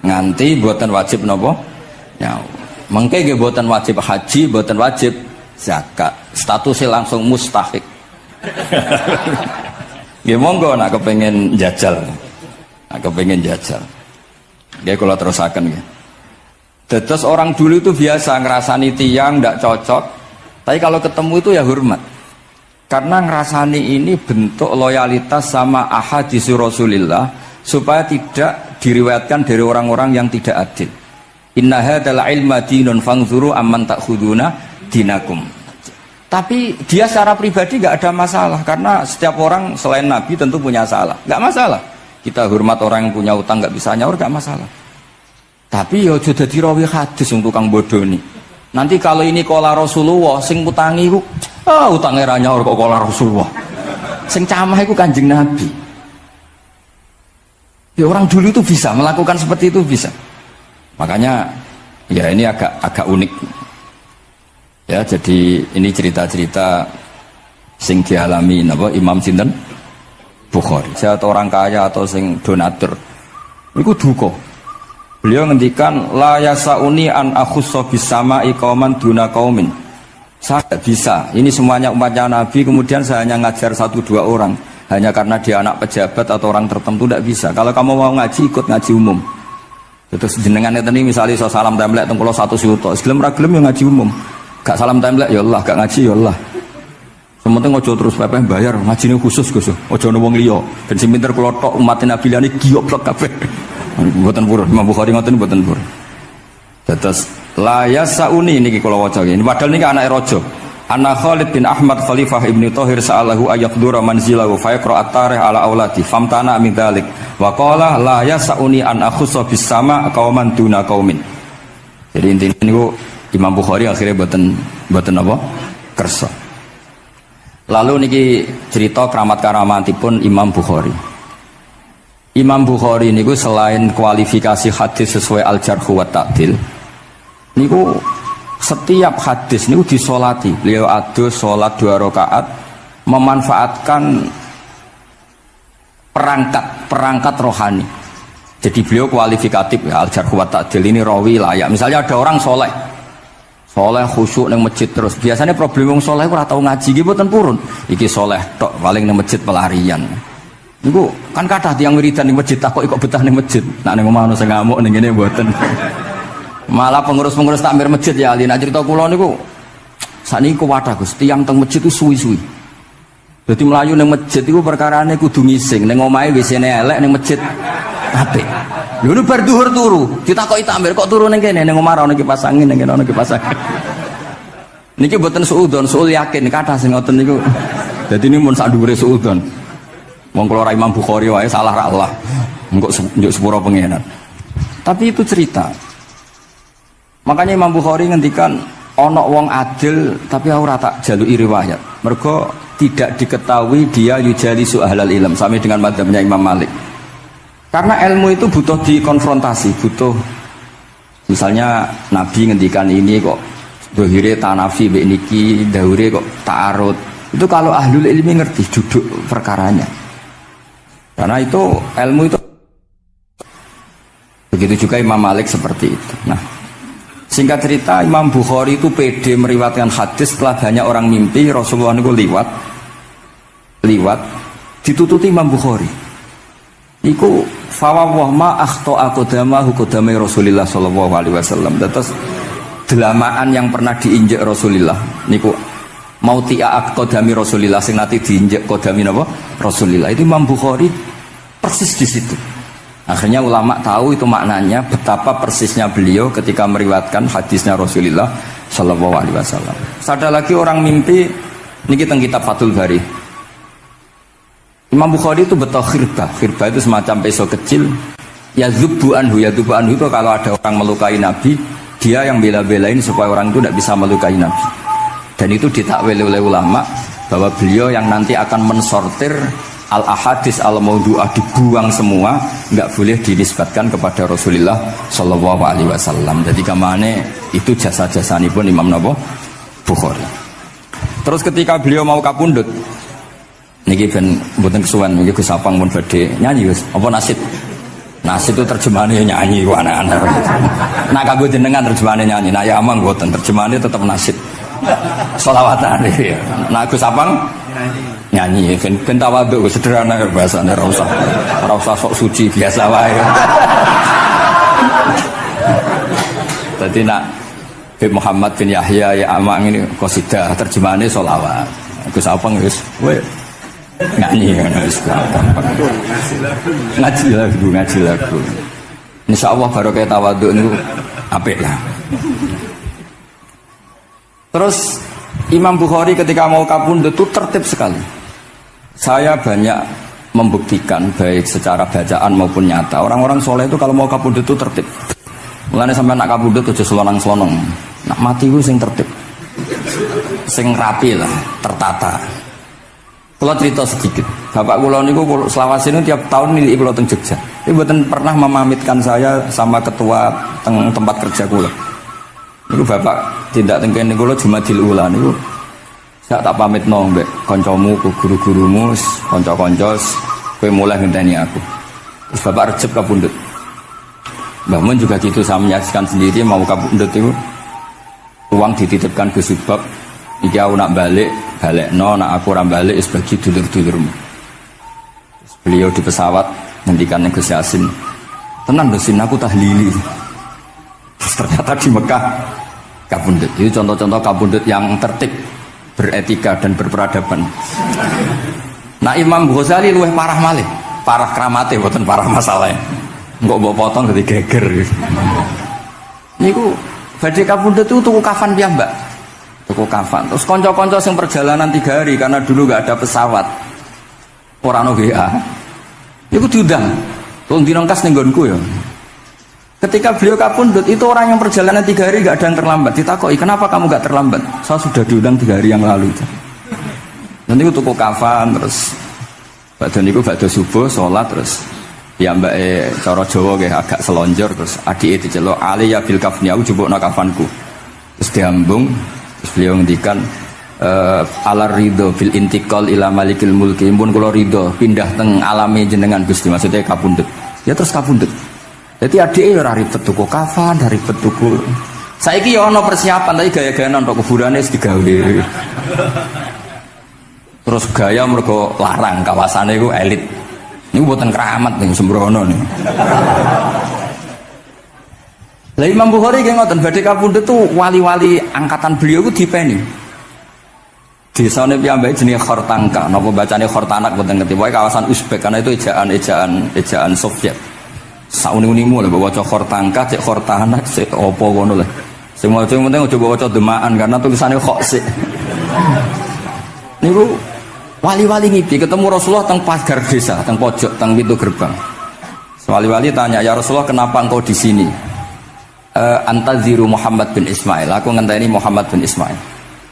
Nganti mboten wajib napa? Nyaur. Mengke nggih mboten wajib haji, mboten wajib zakat. Statusnya langsung mustahik. Nggih monggo nak kepengin jajal. Nak kepengin jajal. Nggih kula terusaken nggih. Terus orang dulu itu biasa ngerasani tiang ndak cocok, tapi kalau ketemu itu ya hormat. Karena ngerasani ini bentuk loyalitas sama ahadits Rasulillah supaya tidak diriwayatkan dari orang-orang yang tidak adil. Inna hadzal ilma dinun fanzuru amman ta'khuduna dinakum. Tapi dia secara pribadi nggak ada masalah karena setiap orang selain Nabi tentu punya salah, nggak masalah. Kita hormat orang yang punya utang nggak bisa nyaur nggak masalah. Tapi ya aja dadi rawi hadis untuk tukang bodoni. Nanti kalau ini kola Rasulullah sing utangi ku utange ra nyaur kok kola Rasulullah. Sing camah iku Kanjeng Nabi. Ya orang dulu itu bisa melakukan seperti itu bisa. Makanya ya ini agak unik. Ya jadi ini cerita-cerita sing dialami napa Imam sinten Bukhari. Saya atau orang kaya atau sing donatur. Iku duka. Beliau ngendikan la yasauni an akhussa bisama'i qauman duna qaumin. Saya tidak bisa. Ini semuanya umatnya Nabi kemudian saya hanya ngajar 1-2 orang. hanya karena dia anak pejabat atau orang tertentu, tidak bisa. Kalau kamu mau ngaji, ikut ngaji umum. Terus jenengan ini misalnya so salam templek tengkulo 1 juta, gelem ra gelem ya ngaji umum. Gak salam templek ya Allah, gak ngaji ya Allah. Sementing ojo terus pepeh bayar, ngajine khusus Gus. Ojo ono wong liya. Ben sing pinter kula tok umat Nabi liyane giyoblok kabeh. Mboten purun, Imam Bukhari ngoten mboten purun. Dados la yasauni niki kula waca iki. Padahal niki anake raja. Anna Khalid bin Ahmad Khalifah Ibnu Thahir sa'alahu ayaqdura manzilahu fa yaqra at-tarikh ala auladi famtana min dzalik wa qala la yasauni an akhussa bis sama qauman duna qaumin. Jadi intinya niku Imam Bukhari akhirnya boten apa? Kersa. Lalu niki cerita keramat-keramatipun Imam Bukhari. Imam Bukhari niku selain kualifikasi hadis sesuai al-jarh wa ta'dil, niku setiap hadis niku disolati. Beliau adus sholat 2 rakaat, memanfaatkan perangkat rohani. Jadi beliau kualifikatif ya, al-jarh wa ta'dil ini rawi layak. Misalnya ada orang soleh khusyuk nang masjid terus. Biasanya problem wong soleh ora tau ngaji iki mboten purun. Iki soleh tok paling nang masjid pelarian. Niku kan kathah tiyang wiridan ning masjid tak kok betah ning masjid. Nak ning omah ono sing ngamuk ning ngene mboten. Malah pengurus-pengurus takmir masjid ya ali nak cerita kula niku sakniki kuwathah Gus, tiyang teng masjid itu suwi-suwi. Dadi mlayu ning masjid iku perkarane kudu ngising, ning omahe WC-ne elek ning masjid apik. Lho nu bar dhuwur turu, ditakoki takmir kok turu ning kene ning omah ana kipas angin ning kene ana kipas angin. Niki mboten suudzon, suul yakin kathah sing ngoten niku. Dadi ini mun sak dhuwure suudzon. Wong kula ra Imam Bukhari wae salah ra Allah. Engko njuk sepuro pengenan. Tapi itu cerita. Makanya Imam Bukhari ngendikan ono wong adil tapi ora tak jaluki riwayat. Mergo tidak diketahui dia yujalisu ahlal ilm sama dengan madzhabnya Imam Malik. Karena ilmu itu butuh dikonfrontasi, butuh misalnya Nabi ngendikan ini kok dohire tanafi mbek niki, daure kok ta'arud. Itu kalau ahlul ilmi ngerti duduk perkaranya. Karena itu ilmu itu begitu juga Imam Malik seperti itu. Nah, singkat cerita Imam Bukhari itu pede meriwayatkan hadis setelah banyak orang mimpi Rasulullah itu liwat ditututi Imam Bukhari. Iku fawwah ma akhta aqdamahu qadamai Rasulillah sallallahu alaihi wasallam. Terus delamaan yang pernah diinjek Rasulullah niku mautia aqdami Rasulillah sing nate diinjek qadami napa Rasulillah. Itu Imam Bukhari persis di situ. Akhirnya ulama tahu itu maknanya betapa persisnya beliau ketika meriwayatkan hadisnya Rasulullah Shallallahu Alaihi Wasallam. Ada lagi orang mimpi, niki teng kitab Fathul Bari. Imam Bukhari itu betul khirbah itu semacam peso kecil. Ya zubu anhu itu kalau ada orang melukai Nabi, dia yang bela-belain supaya orang itu tidak bisa melukai Nabi. Dan itu ditakwil oleh ulama bahwa beliau yang nanti akan mensortir al-ahadis al-maudu'ah, dibuang semua, nggak boleh dinisbatkan kepada Rasulullah Shallallahu Alaihi Wasallam. Jadi kemana itu jasa-jasa ini pun Imam Bukhari. Terus ketika beliau mau kapundhut, niki ben mboten kesuwen, niki Gus Sapang pun badhe nyanyi Gus. Apa nasib? Nasib itu terjemahannya nyanyi ku anak-anak. Nah kanggo jenengan terjemahannya nyanyi, nah ya amang mboten terjemahannya tetap nasib. Sholawatan ya. Nah Gus Sapang nyanyi ben tawadhu sederhana bahasane ora usah sok suci biasa wae. Tadi nak Habib Muhammad bin Yahya ya Amang ini qasidah terjemahannya sholawat. Gus Sapang wis nyanyi wis gampang. Ngaji lagu. Insyaallah barokah tawadhu niku apik lah. Terus Imam Bukhari ketika mau kapundhut itu tertib sekali. Saya banyak membuktikan baik secara bacaan maupun nyata. Orang-orang soleh itu kalau mau kapundhut itu tertib. Mulane sampai nak kapundhut aja selonang-selonong. Nak mati itu sing tertib. Sing rapi lah, tertata. Kalau cerita sedikit. Bapak kula niku selawase niku tiap tahun nilai kula teng Jogja. Tapi mboten pernah memamitkan saya sama ketua tempat kerja kula. Niku bapak tindak tengkene kula Jumadil Ula niku sak tak pamitno mbek kancamu ku guru-gurumu kanca-kanca kowe mulai ngenteni aku. Terus bapak Recep kapundhut. Mbah Mun juga gitu, saya menyaksikan sendiri mau kapundhut itu uang dititipkan ke Subab iki aku nak balekno nak aku ora balik wis bagi dulur-dulurmu. Beliau di pesawat ngendikan yang Gus Yasin, tenang Gus Yasin, aku tahlili. Ternyata di Mekah kabundut. Itu contoh-contoh kabundut yang tertib, beretika dan berperadaban. Nah Imam Ghazali luwih parah malih, parah kramate boten parah masalahnya. Enggak mbok potong dadi geger. Niku badhe kabundut itu tuku kafan piyambak. Tuku kafan. Terus kanca-kanca sing perjalanan 3 hari karena dulu enggak ada pesawat. Ora ono WA. Niku diundang. Tolong dinongkas ning nggonku ya. Ketika beliau kabundut itu orang yang perjalanan 3 hari enggak ada yang terlambat. Ditakoki, "Kenapa kamu enggak terlambat?" "Saya sudah diundang 3 hari yang lalu." Nanti aku tuku kafan terus badhe niku badhe subuh salat terus ya mbak cara Jawa nggih agak selonjor terus adike diceluk ali ya bil kafni aku jupukno kafanku. Terus diambung terus beliau ngendikan alar ridho bil intiqal ila malikil mulki pun kula ridho pindah teng alame jenengan Gusti maksudnya kabundut. Ya terus kabundut. Jadi adike ya ora ribet tuku kafan, ora ribet tuku. Saiki ya ana persiapan tapi gaya-gayaan untuk kuburane wis digawe. Terus gaya mergo larang kawasannya itu elit. Ini buatan keramat nih sembrono nih. Lah Imam Bukhari ki ngoten badhe kabundut tuh wali-wali angkatan beliau ku dipeni. Desane piyambake jenenge Khortangka, napa bacane Khortanak mboten ngerti. Pokoke kawasan Uzbek karena itu ejaan Soviet. Sauni-unimu lho waca Khortangka, cek Khortanak, cek apa ngono lho. Sing maca penting aja waca demaan karena tulisane kok sik. Niku wali-wali ngipi ketemu Rasulullah teng pagar desa, teng pojok, teng pintu gerbang. Wali-wali tanya, "Ya Rasulullah, kenapa engkau di sini?" "Antaziru Muhammad bin Ismail." Aku ngenteni Muhammad bin Ismail.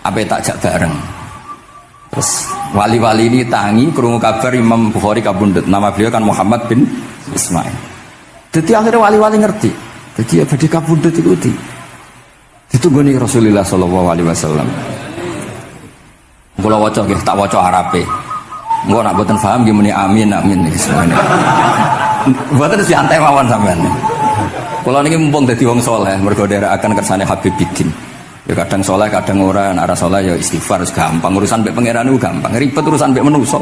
Apa tak jak bareng. Terus wali-wali ini tangi krungu kabar Imam Bukhari kabundut. Nama beliau kan Muhammad bin Ismail. Jadi akhirnya wali-wali ngerti. Jadi ya badhe kabundut itu ditunggoni Rasulullah sallallahu alaihi wasallam. Kula waca nggih tak waca Arabe. Engko nak mboten paham nggih muni amin amin niki semene. Mboten santai mawon sampean. Kula niki mumpung dadi wong saleh mergo nderekaken kersane Habib Bidin. Ya kadang saleh kadang ora, nek ora saleh ya istighfar wis gampang. Urusan mbek pangeran niku gampang. Ribet urusan mbek manusa.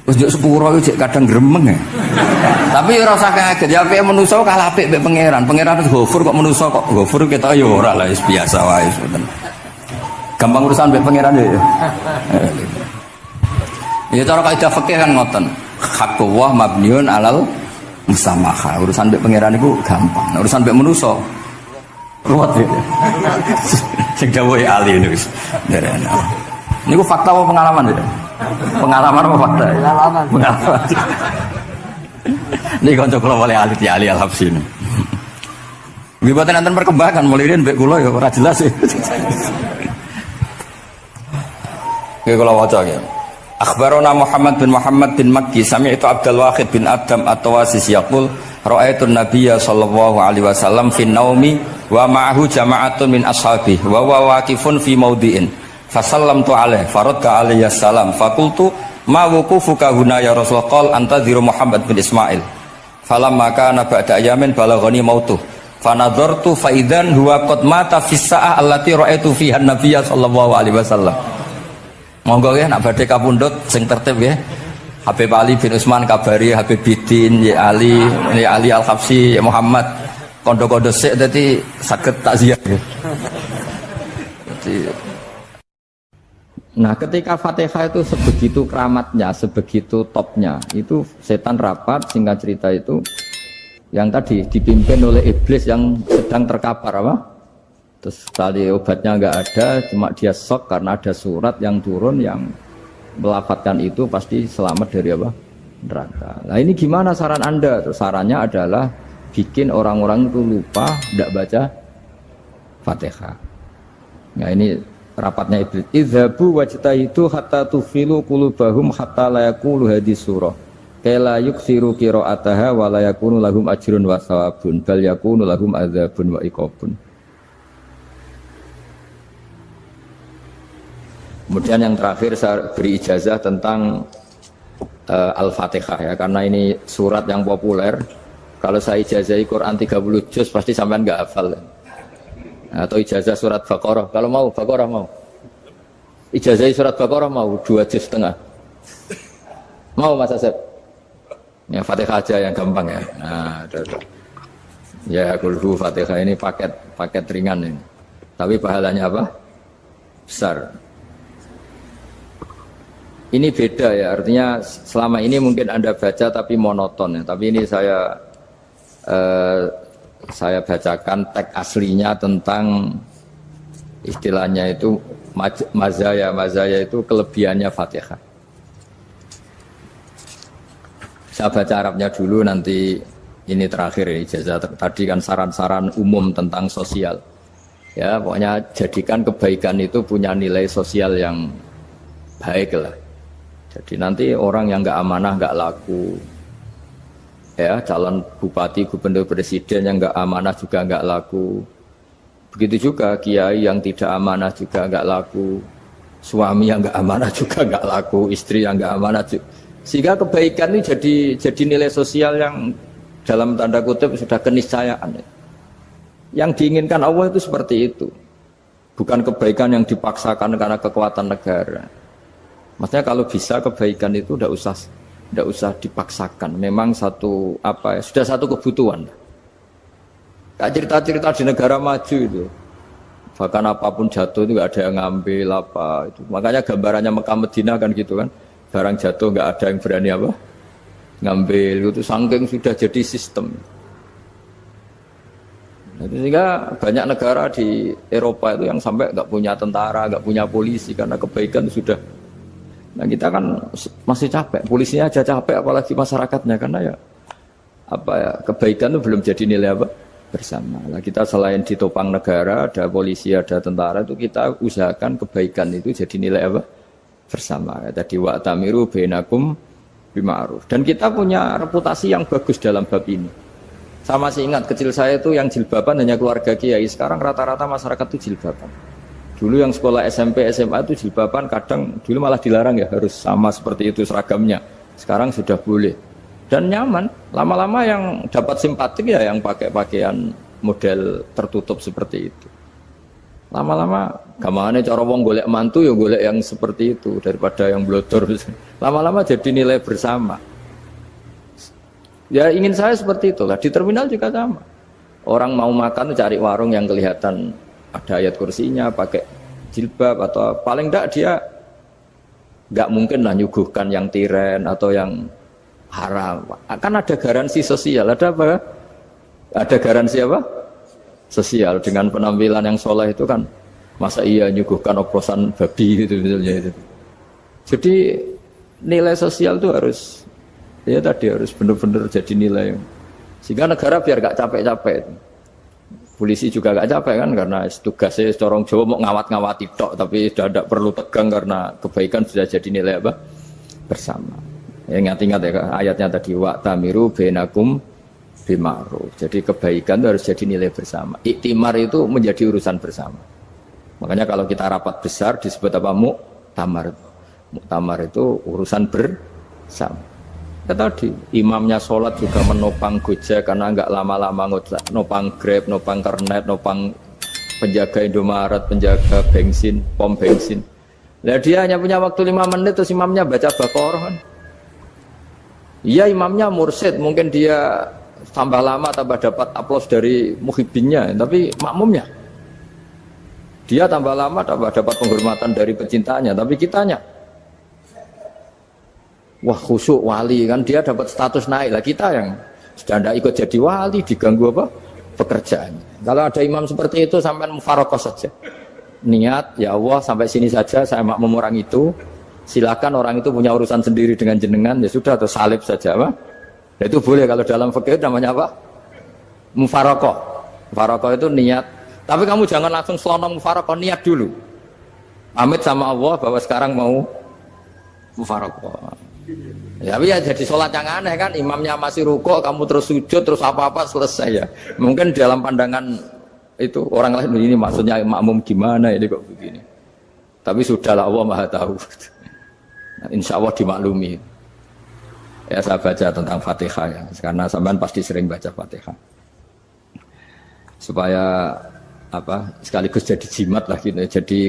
Wis njuk sepuro iki kadang gremeng ya. Tapi ora usah kaget ya apike manusa kalah apik mbek pangeran. Pangeran wis Ghafur kok manusa kok Ghafur ketok ya ora lah wis biasa wae ngoten. Gampang urusan mbek pangeran ya. Ya cara kaidah fikih kan ngoten. Haqqullah mabniun alal musamaha. Urusan mbek pangeran iku gampang. Nah, urusan mbek manusa ruwet ya. Sing dawuhe ali niku. Niku fakta apa pengalaman ya? Pengalaman apa fakta? Pengalaman. Niki kanca kula wali alit ya Ali Al-Habsyi. Nggih boten enten perkembangan mulai mbek kula ya ora jelas ya. Oke kalau waca ya. Akhbarona Muhammad bin Makki sami'tu Abdul Wahid bin Adam at-Tawasis yaqul ra'aitu an-nabiyya sallallahu alaihi wasallam fi naumi wa ma'ahu jama'atun min ashabi wa huwa waqifun fi mawdi'in fasallamtu alaihi faradda alayhi assalam faqultu ma wuqufuka huna ya Rasulullah qala antaziru Muhammad bin Ismail falamma kana ba'da ayamin balaghani mautuh fanadhartu fa idzan huwa qad mata fi sa'ah allati ra'aitu fiha an-nabiyya sallallahu alaihi wasallam. Monggo ya nak badhe kapundhut sing tertib ya. Habib Ali bin Utsman kabari Habib Bidin ya Ali Al-Habsyi ya Muhammad kondo-kondo sik dadi saged takziah ya. Nah, ketika Fatihah itu sebegitu keramatnya, sebegitu topnya, itu setan rapat singkat cerita itu yang tadi dipimpin oleh iblis yang sedang terkapar apa? Terus tali obatnya nggak ada, cuma dia shock karena ada surat yang turun yang melafatkan itu pasti selamat dari apa? Neraka. Nah ini gimana saran Anda? Terus sarannya adalah bikin orang-orang itu lupa tidak baca Fatihah. Nah ini rapatnya iblis. Idzabu wajtahidu hatta tufilu qulubahum hatta la yaqulu hadis surah. Kala yuksiru qiraataha wa la yakunu lahum ajrun wa thawabun bal yakunu lahum adzabun wa iqabun. Kemudian yang terakhir saya beri ijazah tentang Al-Fatihah ya, karena ini surat yang populer. Kalau saya ijazahi Quran 30 juz pasti sampean nggak hafal. Atau ijazah surat Baqarah, kalau mau Baqarah mau. Ijazahi surat Baqarah mau 2 juz setengah. Mau Mas Asep? Ya Fatihah aja yang gampang ya. Nah, ya kulhu Fatihah ini paket ringan ini. Tapi pahalanya apa? Besar. Ini beda ya, artinya selama ini mungkin Anda baca tapi monoton ya. Tapi ini saya bacakan teks aslinya tentang istilahnya itu mazaya itu kelebihannya Fatihah. Saya baca Arabnya dulu, nanti ini terakhir ini ijazah tadi kan saran-saran umum tentang sosial. Ya, pokoknya jadikan kebaikan itu punya nilai sosial yang baik lah. Jadi nanti orang yang nggak amanah nggak laku, ya calon bupati, gubernur, presiden yang nggak amanah juga nggak laku. Begitu juga kiai yang tidak amanah juga nggak laku, suami yang nggak amanah juga nggak laku, istri yang nggak amanah juga. Sehingga kebaikan ini jadi nilai sosial yang dalam tanda kutip sudah keniscayaan. Yang diinginkan Allah itu seperti itu, bukan kebaikan yang dipaksakan karena kekuatan negara. Maksudnya kalau bisa kebaikan itu tidak usah dipaksakan. Memang sudah satu kebutuhan. Kayak cerita-cerita di negara maju itu, bahkan apapun jatuh itu nggak ada yang ngambil apa itu. Makanya gambarannya Mekah Madinah kan gitu kan, barang jatuh nggak ada yang berani apa ngambil itu, saking sudah jadi sistem. Sehingga banyak negara di Eropa itu yang sampai nggak punya tentara, nggak punya polisi karena kebaikan itu sudah. Nah kita kan masih capek, polisinya aja capek apalagi masyarakatnya, karena ya kebaikan itu belum jadi nilai bersama. Nah kita selain ditopang negara, ada polisi, ada tentara, itu kita usahakan kebaikan itu jadi nilai bersama. Tadi wa'tamiru bainakum bima'ruf. Dan kita punya reputasi yang bagus dalam bab ini. Saya masih ingat kecil saya itu yang jilbaban hanya keluarga kiai, sekarang rata-rata masyarakat itu jilbaban. Dulu yang sekolah SMP, SMA itu jilbaban kadang dulu malah dilarang ya, harus sama seperti itu seragamnya. Sekarang sudah boleh. Dan nyaman. Lama-lama yang dapat simpatik ya yang pakai pakaian model tertutup seperti itu. Lama-lama gamane cara wong golek mantu ya golek yang seperti itu daripada yang blodor. Lama-lama jadi nilai bersama. Ya ingin saya seperti itulah. Di terminal juga sama. Orang mau makan cari warung yang kelihatan ada ayat kursinya, pakai jilbab, atau paling enggak dia enggak mungkin lah nyuguhkan yang tiren atau yang haram. Kan ada garansi sosial, ada apa? Ada garansi apa? Sosial dengan penampilan yang soleh itu kan, masa iya nyuguhkan oplosan babi gitu misalnya itu. Jadi nilai sosial itu harus benar-benar jadi nilai. Sehingga negara biar enggak capek-capek. Polisi juga gak capek kan, karena tugasnya corong Jawa mau ngawat-ngawati tok, tapi sudah tidak perlu tegang karena kebaikan sudah jadi nilai bersama. Ya, ingat-ingat ya ayatnya tadi, wa'tamiru bainakum bima'ruf. Jadi kebaikan itu harus jadi nilai bersama. Iktimar itu menjadi urusan bersama. Makanya kalau kita rapat besar disebut apa? Muktamar. Muktamar itu urusan bersama. Tadi imamnya sholat juga menopang Gojek karena nggak lama-lama nopang Grab, nopang Kernet, nopang penjaga Indomaret, penjaga bensin, pom bensin. Nah dia hanya punya waktu 5 menit terus imamnya baca Baqarah kan. Iya imamnya mursyid, mungkin dia tambah lama tambah dapat aplaus dari muhibbinnya, tapi makmumnya dia tambah lama tambah dapat penghormatan dari pecintanya, tapi kitanya wah khusyuk wali kan, dia dapat status naik lah, kita yang sudah tidak ikut jadi wali diganggu apa pekerjaannya. Kalau ada imam seperti itu sampai mufaroqah saja, niat ya Allah sampai sini saja saya makmum orang itu, silakan orang itu punya urusan sendiri dengan jenengan, ya sudah atau salib saja apa. Nah, itu boleh kalau dalam fikih namanya apa? Mufaroqah. Mufaroqah itu niat, tapi kamu jangan langsung selonong mufaroqah, niat dulu pamit sama Allah bahwa sekarang mau mufaroqah. Ya, tapi ya jadi sholat yang aneh kan, imamnya masih rukuk, kamu terus sujud, terus apa-apa selesai ya. Mungkin dalam pandangan itu orang lain ini maksudnya makmum gimana ini kok begini. Tapi sudahlah Allah Maha tahu. Nah, insya Allah dimaklumi. Ya saya baca tentang Fatihah ya, karena sampean pasti sering baca Fatihah. Supaya apa sekaligus jadi jimat lah gitu, jadi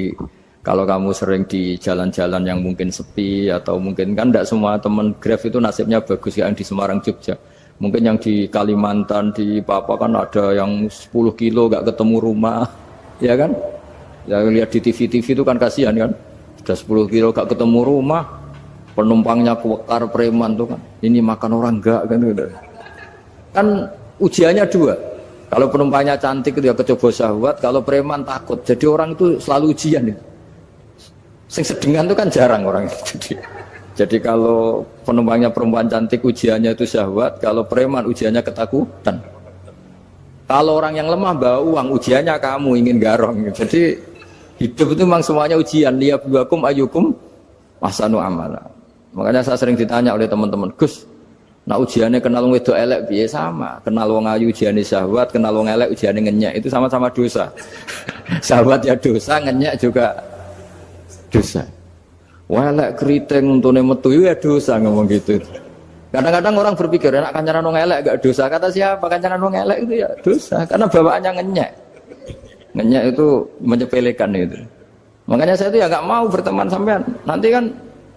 Kalau kamu sering di jalan-jalan yang mungkin sepi atau mungkin kan tidak semua teman Grab itu nasibnya bagus ya, yang di Semarang Jogja. Mungkin yang di Kalimantan di Papua kan ada yang 10 kilo gak ketemu rumah, ya kan? Ya lihat di TV-TV itu kan kasihan kan. Sudah 10 kilo gak ketemu rumah, penumpangnya kewekar preman tuh kan. Ini makan orang enggak kan gitu. Kan ujiannya dua. Kalau penumpangnya cantik itu ya kecoba syahwat, kalau preman takut. Jadi orang itu selalu ujian itu. Sing sedengan itu kan jarang orang itu. Jadi kalau penumpangnya perempuan cantik ujiannya itu syahwat, kalau preman ujiannya ketakutan. Kalau orang yang lemah bawa uang ujiannya kamu ingin garong. Jadi hidup itu memang semuanya ujian. Liyabluwakum ayyukum ahsanu amala. Makanya saya sering ditanya oleh teman-teman, Gus, nah ujiannya kenal wong wedok elek piye sama? Kenal wong ayu ujiannya syahwat, kenal wong elek ujiannya ngenyek, itu sama-sama dosa. Syahwat ya dosa, ngenyek juga dosa. Welek keriting untune metu ya dosa ngomong gitu. Kadang-kadang orang berpikir enak kancanan wong elek gak dosa. Kata siapa kancanan wong elek itu ya dosa karena bawaannya ngenyek. Ngenyek itu menyepelekan itu. Makanya saya itu ya gak mau berteman sampean. Nanti kan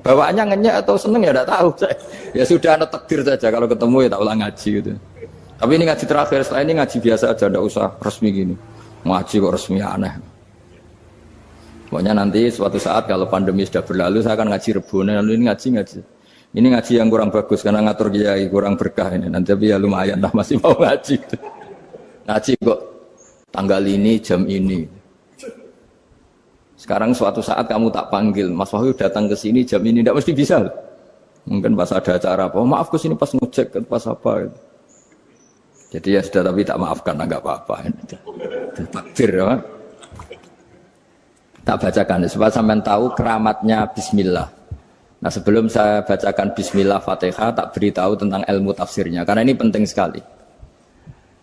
bawaannya ngenyek atau seneng ya enggak tahu saya. Ya sudah ada takdir saja kalau ketemu ya tak ulang ngaji gitu. Tapi ini ngaji terakhir, setelah ini ngaji biasa aja enggak usah resmi gini. Ngaji kok resmi aneh. Pokoknya nanti suatu saat kalau pandemi sudah berlalu saya akan ngaji Rebone, lalu ini ngaji. Ini ngaji yang kurang bagus karena ngatur kiai kurang berkah ini. Nanti tapi ya lumayan lah masih mau ngaji. Ngaji kok tanggal ini jam ini. Sekarang suatu saat kamu tak panggil, Mas Wahyu datang ke sini jam ini tidak mesti bisa. Mungkin pas ada acara apa, oh, maaf ke sini pas ngecek pas apa. Gitu. Jadi ya sudah tapi tak maafkan enggak apa-apa. Takdir ya. Tak bacakan supaya sampean tahu keramatnya bismillah. Nah, sebelum saya bacakan bismillah Fatihah tak beritahu tentang ilmu tafsirnya karena ini penting sekali.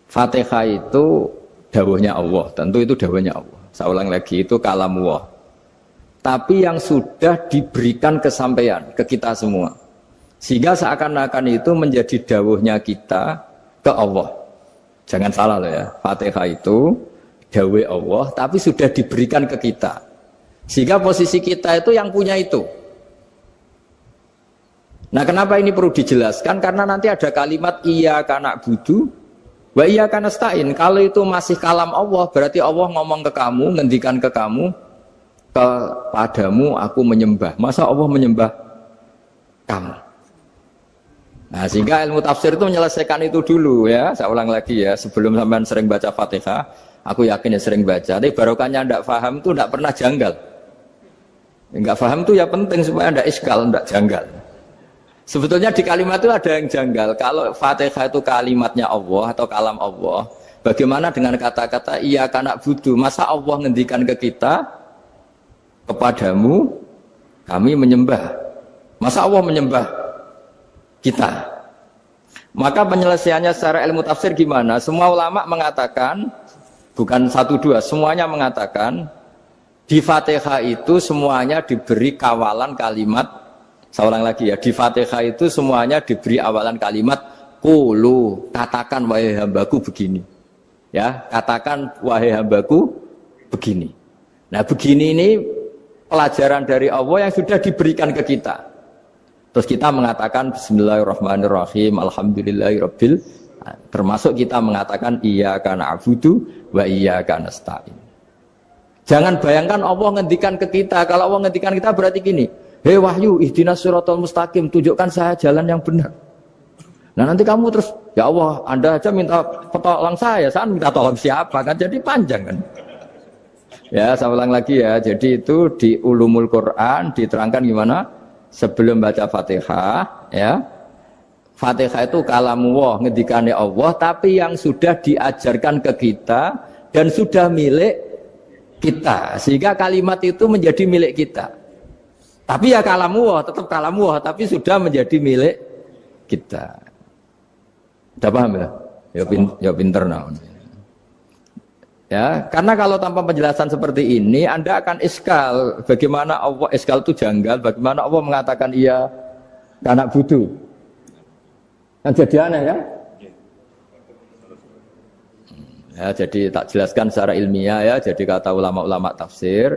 Fatihah itu dawuhnya Allah, tentu itu dawuhnya Allah. Saya ulang lagi itu kalamullah. Tapi yang sudah diberikan kesampaian ke kita semua. Sehingga seakan-akan itu menjadi dawuhnya kita ke Allah. Jangan salah loh ya. Fatihah itu dawuh Allah tapi sudah diberikan ke kita. Sehingga posisi kita itu yang punya itu. Nah kenapa ini perlu dijelaskan? Karena nanti ada kalimat iyyaka na'budu wa iyyaka nasta'in. Kalau itu masih kalam Allah, berarti Allah ngomong ke kamu, ngendikan ke kamu, kepadamu aku menyembah. Masa Allah menyembah kamu? Nah sehingga ilmu tafsir itu menyelesaikan itu dulu ya. Saya ulang lagi ya, sebelum sampean sering baca Fatihah, aku yakin ya sering baca. Tapi barokahnya tidak paham itu tidak pernah janggal. Enggak paham itu ya penting supaya tidak iskal, tidak janggal. Sebetulnya di kalimat itu ada yang janggal. Kalau Fatihah itu kalimatnya Allah atau kalam Allah, bagaimana dengan kata-kata iyyaka na'budu? Masa Allah ngendikan ke kita, kepadamu kami menyembah. Masa Allah menyembah kita? Maka penyelesaiannya secara ilmu tafsir gimana? Semua ulama mengatakan, bukan satu dua, semuanya mengatakan di Fatihah itu semuanya diberi kawalan kalimat. Saya ulang lagi ya, di Fatihah itu semuanya diberi awalan kalimat qulu, katakan wahai hambaku begini. Ya, katakan wahai hambaku begini. Nah, begini ini pelajaran dari Allah yang sudah diberikan ke kita. Terus kita mengatakan bismillahirrahmanirrahim, alhamdulillahirabbil, termasuk kita mengatakan iyyaka na'budu wa iyyaka nasta'in. Jangan bayangkan Allah ngendikan ke kita. Kalau Allah ngendikan kita berarti gini, hei Wahyu, ihdinas siratal mustaqim, tunjukkan saya jalan yang benar. Nah nanti kamu terus, ya Allah, Anda aja minta tolong saya minta tolong siapa kan? Jadi panjang kan? Ya, saya ulang lagi ya. Jadi itu di Ulumul Quran diterangkan gimana? Sebelum baca Fatihah, ya. Fatihah itu kalamullah, ngendikannya Allah, tapi yang sudah diajarkan ke kita dan sudah milik kita, sehingga kalimat itu menjadi milik kita. Tapi ya kalamullah, tetap kalamullah, tapi sudah menjadi milik kita. Udah paham ya? Ya pinter nah. Ya, karena kalau tanpa penjelasan seperti ini, Anda akan iskal. Bagaimana Allah, iskal itu janggal, bagaimana Allah mengatakan iya anak budu. Kan jadi aneh ya? Ya, jadi tak jelaskan secara ilmiah ya. Jadi kata ulama-ulama tafsir,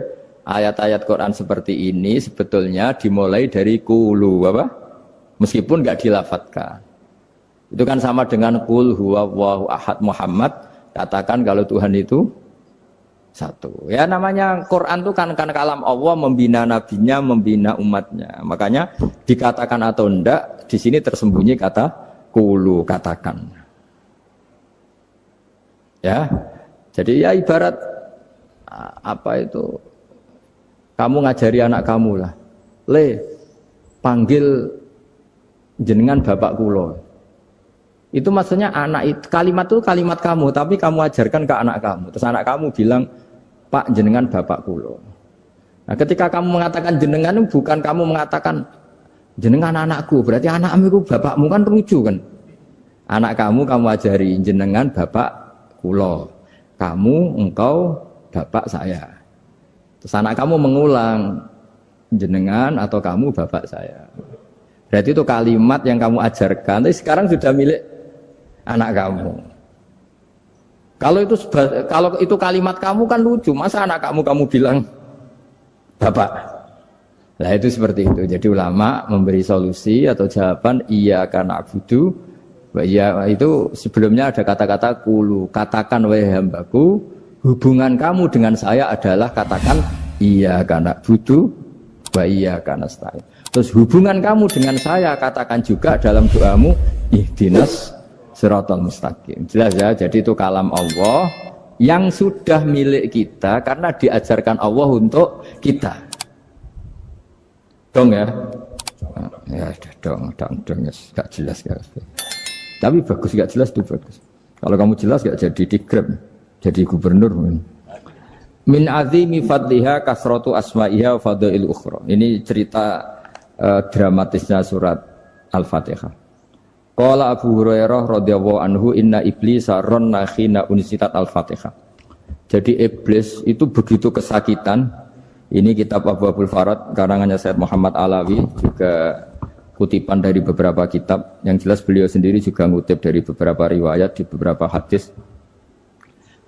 ayat-ayat Quran seperti ini sebetulnya dimulai dari qulu apa? Meskipun enggak dilafatkan. Itu kan sama dengan qul huwallahu ahad Muhammad, katakan kalau Tuhan itu satu. Ya namanya Quran itu kan kalam Allah, membina nabinya, membina umatnya. Makanya dikatakan atau enggak, di sini tersembunyi kata qulu, katakan. Ya. Jadi ya ibarat apa itu? Kamu ngajari anak kamu lah. Le, panggil jenengan bapak kulo. Itu maksudnya anak itu, kalimat itu kalimat kamu, tapi kamu ajarkan ke anak kamu. Terus anak kamu bilang, Pak jenengan bapak kulo. Nah ketika kamu mengatakan jenengan, bukan kamu mengatakan jenengan anakku, berarti anakmu itu bapakmu, kan lucu kan. Anak kamu ajari jenengan bapak kulo. Kamu, engkau, bapak saya. Terus anak kamu mengulang, jenengan atau kamu bapak saya. Berarti itu kalimat yang kamu ajarkan, tapi sekarang sudah milik anak kamu. Kalau itu kalimat kamu kan lucu, masa anak kamu bilang bapak? Nah itu seperti itu. Jadi ulama memberi solusi atau jawaban iyyaka na'budu wa iya, itu sebelumnya ada kata-kata qulu, katakan wahai hambaku, hubungan kamu dengan saya adalah katakan iyyaka na'budu wa iyyaka nasta'in. Terus hubungan kamu dengan saya katakan juga dalam doamu ihdinas siratal mustaqim. Jelas ya, jadi itu kalam Allah yang sudah milik kita karena diajarkan Allah untuk kita. Dong ya? Ya dong, gak jelas ya. Tapi bagus, gak jelas itu bagus. Kalau kamu jelas gak jadi digrab, jadi gubernur. Min azimi fadliha kasratu asma'iha wa fadail ukhra. Ini cerita dramatisnya surat Al-Fatihah. Qala Abu Hurairah radhiyallahu anhu inna iblisa ranna khina unsitat Al-Fatihah. Jadi iblis itu begitu kesakitan. Ini kitab Abu Abul Farad karangannya Sayyid Muhammad Alawi, juga kutipan dari beberapa kitab. Yang jelas beliau sendiri juga ngutip dari beberapa riwayat di beberapa hadis.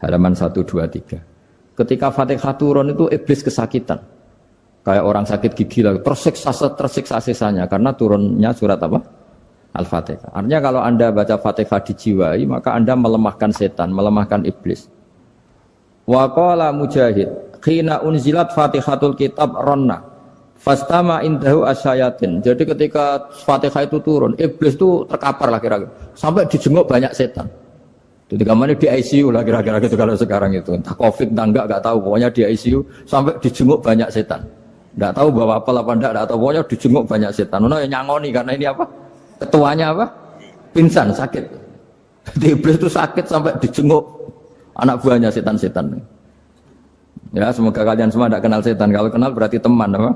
Halaman 123. Ketika Fatihah turun itu iblis kesakitan. Kayak orang sakit gigi lah, tersiksa sisanya karena turunnya surat apa? Al-Fatihah. Artinya kalau Anda baca Fatihah dijiwai, maka Anda melemahkan setan, melemahkan iblis. Wa qala Mujahid, khina unzilat Fatihatul Kitab ronna fastama indahu asyayatin. Jadi ketika Fatihah itu turun, iblis itu terkapar lah kira-kira, sampai dijenguk banyak setan. Jadi kemana di ICU lah kira-kira gitu kalau sekarang itu, entah COVID entah enggak tahu, pokoknya di ICU sampai dijenguk banyak setan. Enggak tahu bawa apa enggak tahu, pokoknya dijenguk banyak setan. Ono yang nyangoni karena ini apa? Ketuanya apa? Pingsan, sakit. Jadi iblis itu sakit sampai dijenguk anak buahnya setan-setan. Ya, semoga kalian semua tidak kenal setan. Kalau kenal berarti teman, apa?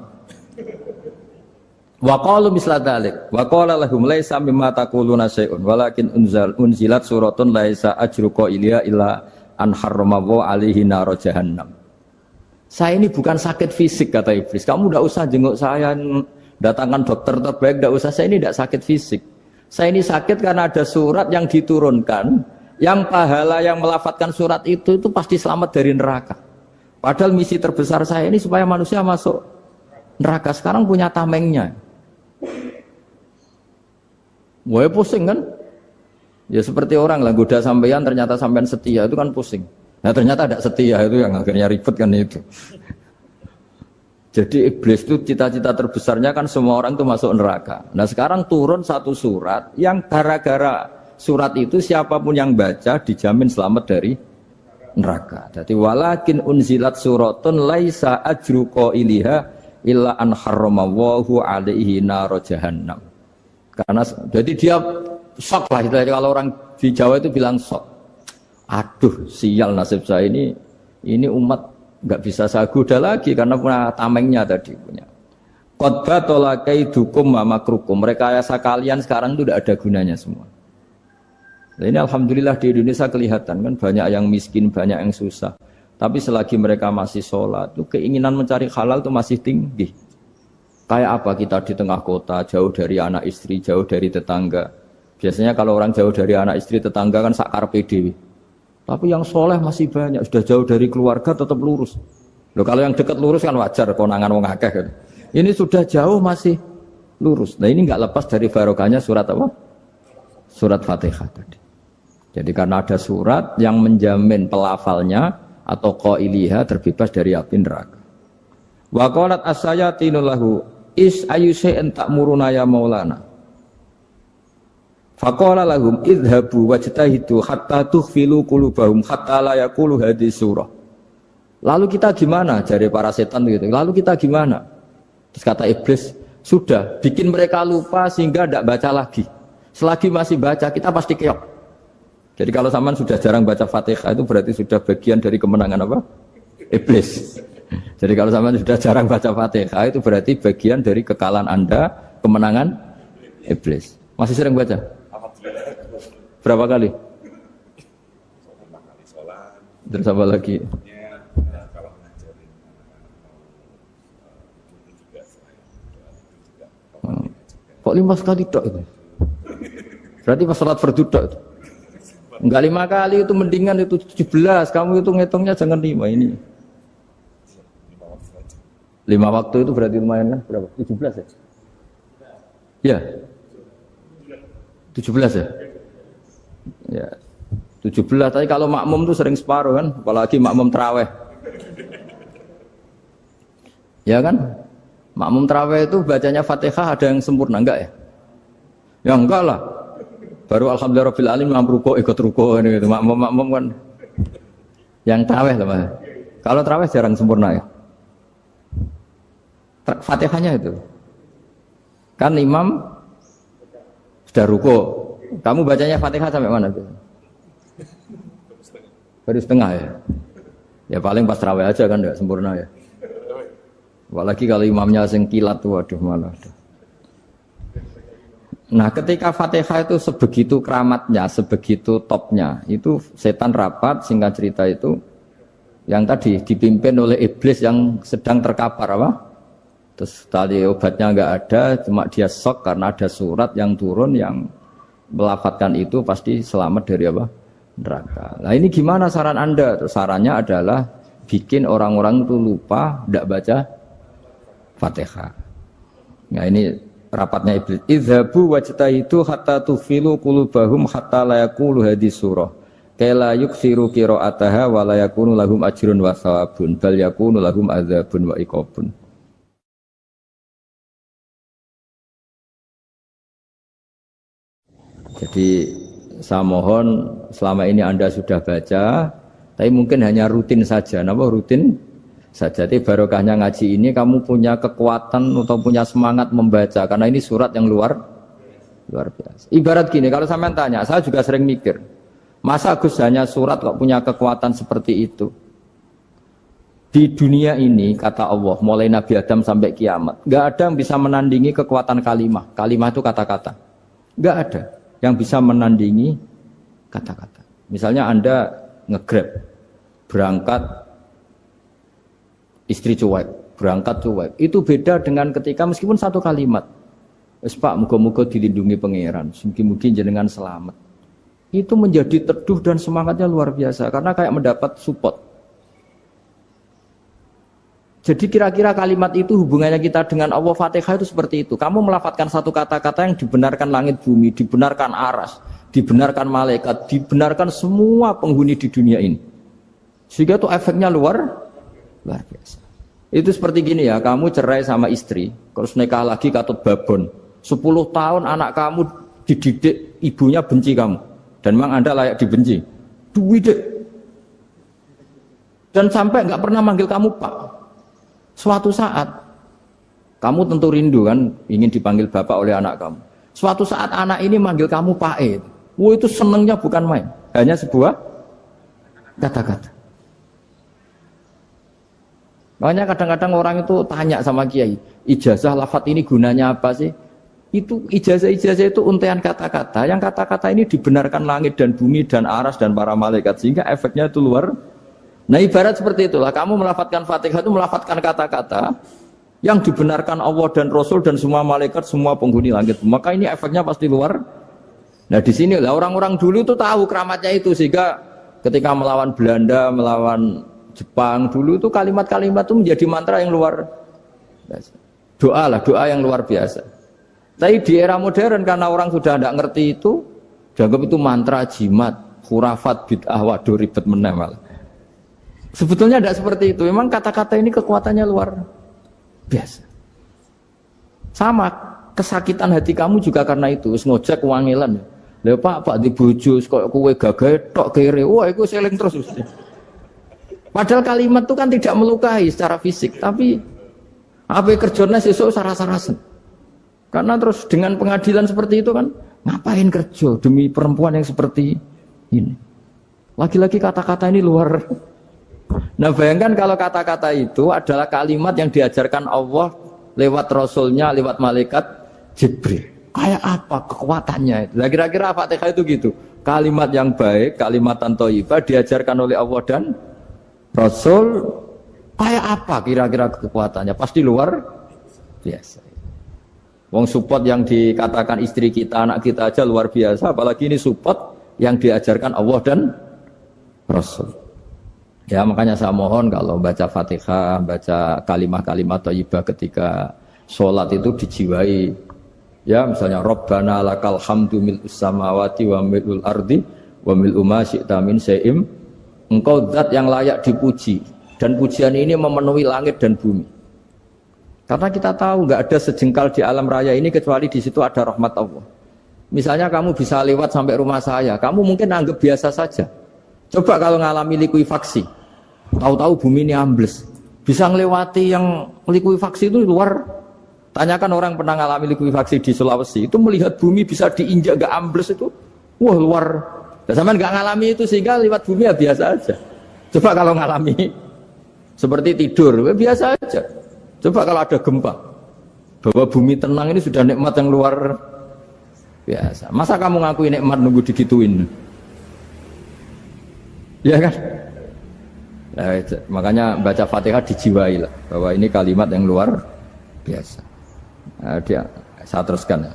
Wa qalu misla dzalik. Wa qala lahum laisa mimma taquluna syai'un walakin unzilat suratun laisa ajru qailiha illa an harrama alaihi nar jahannam. Saya ini bukan sakit fisik kata iblis. Kamu tidak usah jenguk saya, datangkan dokter terbaik, tidak usah. Saya ini tidak sakit fisik. Saya ini sakit karena ada surat yang diturunkan, yang pahala yang melafatkan surat itu pasti selamat dari neraka. Padahal misi terbesar saya ini supaya manusia masuk neraka. Sekarang punya tamengnya. Wah pusing kan? Ya seperti orang lah goda sampean, ternyata sampean setia, itu kan pusing. Nah ternyata tidak setia, itu yang akhirnya ribet kan itu. Jadi iblis itu cita-cita terbesarnya kan semua orang itu masuk neraka. Nah sekarang turun satu surat yang gara-gara surat itu siapapun yang baca dijamin selamat dari neraka. Jadi walakin unzilat suratun laisa ajru qailiha illa an harramallahu alaihi nar jahannam. Karena jadi dia shock lah, kalau orang di Jawa itu bilang shock. Aduh sial nasib saya ini umat nggak bisa saya goda lagi karena punya tamengnya tadi punya. Qad tolakaidukum wa makrukum. Rekayasa kalian sekarang itu tidak ada gunanya semua. Nah, ini alhamdulillah di Indonesia kelihatan kan banyak yang miskin, banyak yang susah. Tapi selagi mereka masih sholat, itu keinginan mencari halal itu masih tinggi. Kayak apa kita di tengah kota, jauh dari anak istri, jauh dari tetangga. Biasanya kalau orang jauh dari anak istri, tetangga kan sakar PDW. Tapi yang soleh masih banyak, sudah jauh dari keluarga tetap lurus. Loh kalau yang dekat lurus kan wajar konangan wong akeh kan. Ini sudah jauh masih lurus. Nah ini enggak lepas dari barokahnya surat apa? Surat Fatihah tadi. Jadi karena ada surat yang menjamin pelafalnya atau qailiha terbebas dari api neraka. Wa qalat as-sayatinu lahu is ayyusai'in ta'muruna ya maulana. Faqala lahum idhabu wajtahidu hatta tukhfilu qulubahum hatta la yaqulu hadhihi surah. Lalu kita gimana? Jari para setan gitu. Lalu kita gimana? Terus kata iblis, sudah bikin mereka lupa sehingga tidak baca lagi. Selagi masih baca kita pasti keok. Jadi kalau sampean sudah jarang baca Fatihah itu berarti sudah bagian dari kemenangan apa? Iblis. Jadi kalau sampean sudah jarang baca Fatihah itu berarti bagian dari kekalahan Anda, kemenangan iblis. Masih sering baca? Berapa kali? Terus apa lagi? Kok 5 kali tok itu? Berarti pas sholat fardu tok itu. Enggak 5 kali itu mendingan itu 17. Kamu itu ngitungnya jangan 5 ini. 5 waktu itu berarti lumayan kan? Berapa? 17 ya? Ya. 17 ya? Ya. 17, tapi kalau makmum tuh sering separuh kan, apalagi makmum tarawih. Ya kan? Makmum tarawih itu bacanya Fatihah ada yang sempurna enggak ya? Ya enggak lah. Baru alhamdulillahirabbil alamin ruku ikut ruku gitu. Makmum kan yang tarawih lah, Mas. Kalau tarawih jarang sempurna ya. Fatihahnya itu. Kan imam sudah ruku. Kamu bacanya Fatihah sampai mana tuh? Baru setengah ya. Ya paling pas tarawih aja kan enggak sempurna ya. Apalagi kalau imamnya sing kilat tuh, waduh malah. Nah ketika Fatihah itu sebegitu keramatnya, sebegitu topnya, itu setan rapat, singkat cerita itu yang tadi dipimpin oleh iblis yang sedang terkapar apa? Terus tali obatnya enggak ada, cuma dia shock karena ada surat yang turun yang melafatkan itu pasti selamat dari apa? Neraka. Nah ini gimana saran Anda? Terus sarannya adalah bikin orang-orang itu lupa, tidak baca Fatihah. Nah ini rapatnya iblis. Idhabu wajtahidu hatta tufilu qulubahum hatta la yaqulu hadhihi surah. Kala yuksiru qira'ataha wa la yakunu lahum ajrun wa thawabun bal yakunu lahum adzabun wa iqabun. Jadi saya mohon selama ini Anda sudah baca, tapi mungkin hanya rutin saja. Napa rutin saja? Jadi barokahnya ngaji ini kamu punya kekuatan atau punya semangat membaca karena ini surat yang luar biasa. Ibarat gini, kalau sampean tanya, saya juga sering mikir, masa Gus hanya surat kok punya kekuatan seperti itu? Di dunia ini kata Allah, mulai Nabi Adam sampai kiamat, nggak ada yang bisa menandingi kekuatan kalimah. Kalimah itu kata-kata, nggak ada yang bisa menandingi kata-kata. Misalnya Anda nge-grab, berangkat istri cuek, berangkat cuek. Itu beda dengan ketika meskipun satu kalimat. Wes Pak, muga-muga dilindungi pangeran, mugi-mugi jenengan selamat. Itu menjadi teduh dan semangatnya luar biasa karena kayak mendapat support. Jadi kira-kira kalimat itu hubungannya kita dengan Allah, Fatihah itu seperti itu. Kamu melafadzkan satu kata-kata yang dibenarkan langit bumi, dibenarkan aras, dibenarkan malaikat, dibenarkan semua penghuni di dunia ini. Sehingga itu efeknya luar biasa. Itu seperti gini ya, kamu cerai sama istri, terus nikah lagi katut babon. 10 tahun anak kamu dididik, ibunya benci kamu. Dan memang Anda layak dibenci. Duwidek. Dan sampai nggak pernah manggil kamu Pak. Suatu saat, kamu tentu rindu kan, ingin dipanggil bapak oleh anak kamu. Suatu saat anak ini manggil kamu Pak E. Wah itu senengnya bukan main. Hanya sebuah kata-kata. Makanya kadang-kadang orang itu tanya sama kiai, ijazah lafadz ini gunanya apa sih? Itu ijazah-ijazah itu untaian kata-kata. Yang kata-kata ini dibenarkan langit dan bumi dan aras dan para malaikat. Sehingga efeknya itu luar. Nah ibarat seperti itulah, kamu melafadzkan Fatihah itu melafadzkan kata-kata yang dibenarkan Allah dan Rasul dan semua malaikat, semua penghuni langit. Maka ini efeknya pasti luar. Nah di sini lah orang-orang dulu itu tahu keramatnya itu, sehingga ketika melawan Belanda, melawan Jepang dulu itu kalimat-kalimat itu menjadi mantra yang luar biasa. Doa yang luar biasa. Tapi di era modern karena orang sudah tidak ngerti itu, dianggap itu mantra, jimat, khurafat, bid'ah, waduh ribet meneh malah. Sebetulnya tidak seperti itu. Memang kata-kata ini kekuatannya luar biasa. Sama kesakitan hati kamu juga karena itu. Ngojek wangilan. Lha Pak di bojo kok kowe gagah tok kere. Wah, iku seling terus. Padahal kalimat itu kan tidak melukai secara fisik, tapi apa kerjanya sesuk sarasa-rasen. Karena terus dengan pengadilan seperti itu kan, ngapain kerja demi perempuan yang seperti ini? Lagi-lagi kata-kata ini luar. Nah bayangkan kalau kata-kata itu adalah kalimat yang diajarkan Allah lewat Rasulnya, lewat malaikat Jibril. Kayak apa kekuatannya? Nah, kira-kira Fatihah itu gitu. Kalimat yang baik, kalimatan thayyibah diajarkan oleh Allah dan Rasul, kayak apa kira-kira kekuatannya? Pasti luar biasa. Wong support yang dikatakan istri kita, anak kita aja luar biasa, apalagi ini support yang diajarkan Allah dan Rasul. Ya makanya saya mohon kalau baca Fatihah, baca kalimat-kalimat thayyibah ketika sholat itu dijiwai. Ya misalnya Rabbana lakal hamdu mil'us samawati wa mil'ul ardi wa mil'u ma syi'ta min syai'im. Engkau zat yang layak dipuji dan pujian ini memenuhi langit dan bumi. Karena kita tahu nggak ada sejengkal di alam raya ini kecuali di situ ada rahmat Allah. Misalnya kamu bisa lewat sampai rumah saya, kamu mungkin anggap biasa saja. Coba kalau ngalami likuifaksi, tahu-tahu bumi ini ambles, bisa ngelewati yang likuifaksi itu luar. Tanyakan orang pernah ngalami likuifaksi di Sulawesi, itu melihat bumi bisa diinjak nggak ambles itu, wah luar. Zaman nggak ngalami itu sehingga lewat bumi ya biasa aja. Coba kalau ngalami seperti tidur, ya biasa aja. Coba kalau ada gempa, bahwa bumi tenang ini sudah nikmat yang luar biasa. Masa kamu ngakui nikmat nunggu digituin? Ya kan? Nah, makanya baca Fatihah dijiwai lah, bahwa ini kalimat yang luar biasa. Nah, saya teruskan.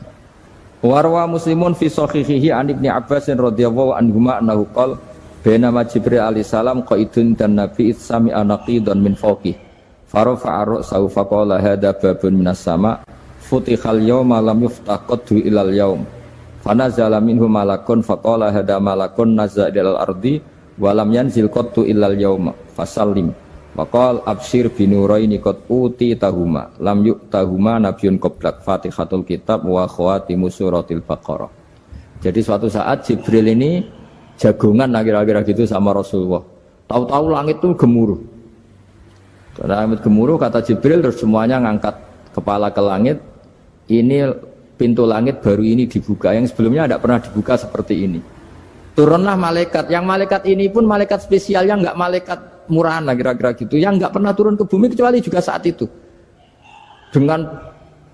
Warwa Muslimun fi sahihihi an Ibnu Abbas radhiyallahu anhuma annahu qala bainama Jibril alaihi salam qaidun dan Nabi itsami anaqidan min fawqi farafa'a ra'sahu faqala hadza babun minas sama futihal yawma lam yuftah qaddu ilal yaum fanazala minhu malakun faqala hadza malakun nazza ilal ardi wa lam yanzil qaddu ilal yauma fasallim waqal absyir binuraini qad uti tahuma lam yu'tahuma nabiyyun qablak Fatihatul kitab wa khawatimu suratil baqarah. Jadi suatu saat Jibril ini jagongan kira-kira gitu sama Rasulullah. Tahu-tahu langit itu gemuruh. Karena langit gemuruh kata Jibril terus semuanya ngangkat kepala ke langit. Ini pintu langit baru ini dibuka, yang sebelumnya tidak pernah dibuka seperti ini. Turunlah malaikat, yang malaikat ini pun malaikat spesial, yang enggak malaikat murahan lah kira-kira gitu, yang enggak pernah turun ke bumi kecuali juga saat itu. Dengan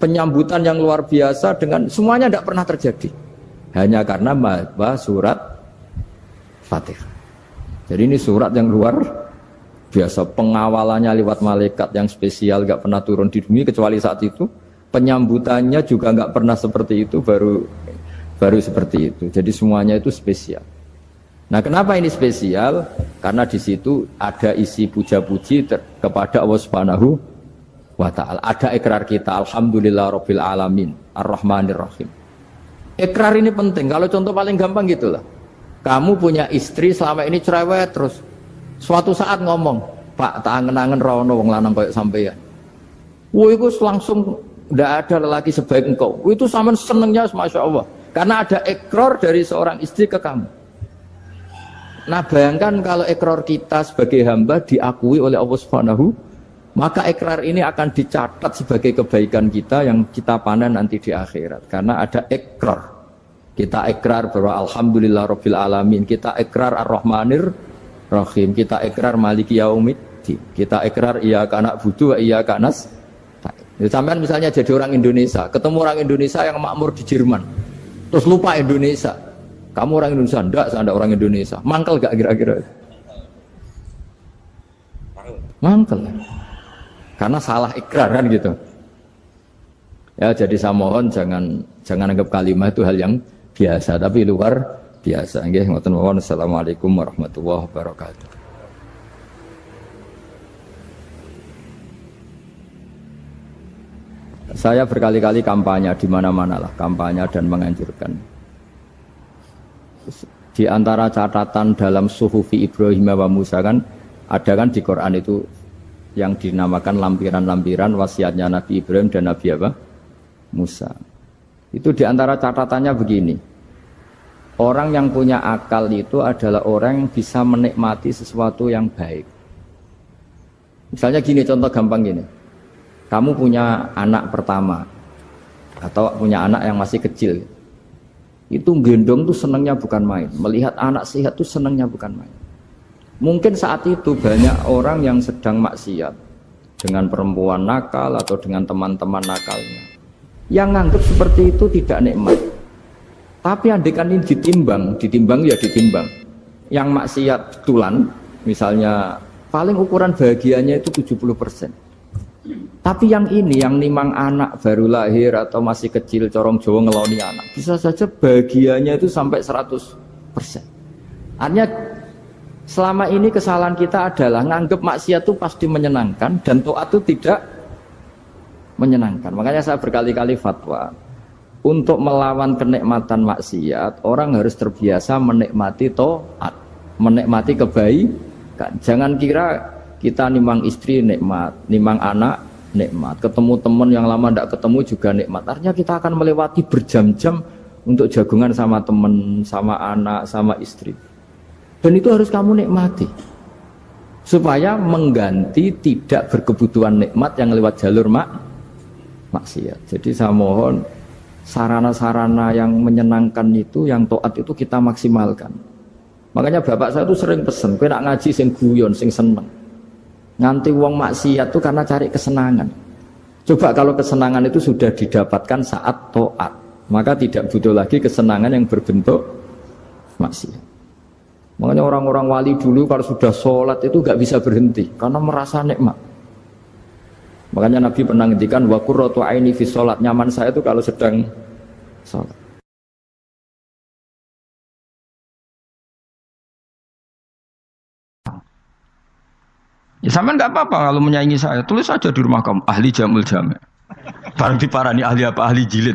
penyambutan yang luar biasa, dengan semuanya enggak pernah terjadi. Hanya karena surat Fatihah. Jadi ini surat yang luar biasa, pengawalannya lewat malaikat yang spesial, enggak pernah turun di bumi kecuali saat itu. Penyambutannya juga enggak pernah seperti itu, baru seperti itu. Jadi semuanya itu spesial. Nah, kenapa ini spesial? Karena di situ ada isi puja-puji kepada Allah Subhanahu wa ta'ala. Ada ikrar kita, alhamdulillah rabbil alamin, ar-rahmanir rahim. Ikrar ini penting. Kalau contoh paling gampang gitulah. Kamu punya istri selama ini cerewet terus. Suatu saat ngomong, "Pak, tak angen-angen rono wong lanang koyo sampeyan." Wah, itu langsung ndak ada lelaki sebaik engkau. Itu sampean senengnya Masya Allah. Karena ada ikrar dari seorang istri ke kamu. Nah bayangkan kalau ikrar kita sebagai hamba diakui oleh Allah Subhanahu, maka ikrar ini akan dicatat sebagai kebaikan kita yang kita panen nanti di akhirat. Karena ada ikrar. Kita ikrar bahwa alhamdulillah rabbil alamin, kita ikrar ar-rahmanir rahim, kita ikrar maliki yaumiddin, kita ikrar iyyaka na'budu wa iyyaka nasta'in. Sampean misalnya jadi orang Indonesia, ketemu orang Indonesia yang makmur di Jerman, terus lupa Indonesia. Kamu orang Indonesia? Enggak, saya enggak orang Indonesia. Mangkel gak kira-kira? Mangkel. Karena salah ikrar kan gitu. Ya, jadi saya mohon jangan anggap kalimat itu hal yang biasa, tapi luar biasa. Nggih, ngoten mawon. Assalamualaikum warahmatullahi wabarakatuh. Saya berkali-kali kampanye di mana-mana lah, kampanye dan menganjurkan. Di antara catatan dalam Suhufi Ibrahim wa Musa kan ada kan di Quran itu yang dinamakan lampiran-lampiran wasiatnya Nabi Ibrahim dan Nabi apa? Musa. Itu di antara catatannya begini. Orang yang punya akal itu adalah orang yang bisa menikmati sesuatu yang baik. Misalnya gini, contoh gampang gini. Kamu punya anak pertama atau punya anak yang masih kecil. Itu gendong tuh senangnya bukan main. Melihat anak sehat tuh senangnya bukan main. Mungkin saat itu banyak orang yang sedang maksiat dengan perempuan nakal atau dengan teman-teman nakalnya. Yang nganggap seperti itu tidak nikmat. Tapi andaikan ini ditimbang ya ditimbang. Yang maksiat tulan, misalnya paling ukuran bahagianya itu 70%. Tapi yang ini, yang nimang anak baru lahir atau masih kecil, corong Jawa ngeloni anak, bisa saja bahagianya itu sampai 100%. Artinya selama ini kesalahan kita adalah nganggap maksiat itu pasti menyenangkan dan taat itu tidak menyenangkan. Makanya saya berkali-kali fatwa, untuk melawan kenikmatan maksiat, orang harus terbiasa menikmati taat, menikmati kebaikan. Jangan kira kita nimang istri nikmat, nimang anak nikmat, ketemu teman yang lama tidak ketemu juga nikmat. Artinya kita akan melewati berjam-jam untuk jagungan sama teman, sama anak, sama istri. Dan itu harus kamu nikmati supaya mengganti tidak berkebutuhan nikmat yang lewat jalur maksiat. Jadi saya mohon sarana-sarana yang menyenangkan itu, yang taat itu kita maksimalkan. Makanya bapak saya itu sering pesen, kowe nak ngaji sing guyon, sing seneng. Nganti wong maksiat itu karena cari kesenangan. Coba kalau kesenangan itu sudah didapatkan saat taat, maka tidak butuh lagi kesenangan yang berbentuk maksiat. Makanya orang-orang wali dulu kalau sudah sholat itu gak bisa berhenti karena merasa nikmat. Makanya Nabi pernah ngendikan wa qurratu aini fi sholat, nyaman saya itu kalau sedang sholat. Ya sampean nggak apa-apa kalau menyaingi saya, tulis saja di rumah kamu ahli jamul jami'. Barang diparani ahli apa, ahli jilid.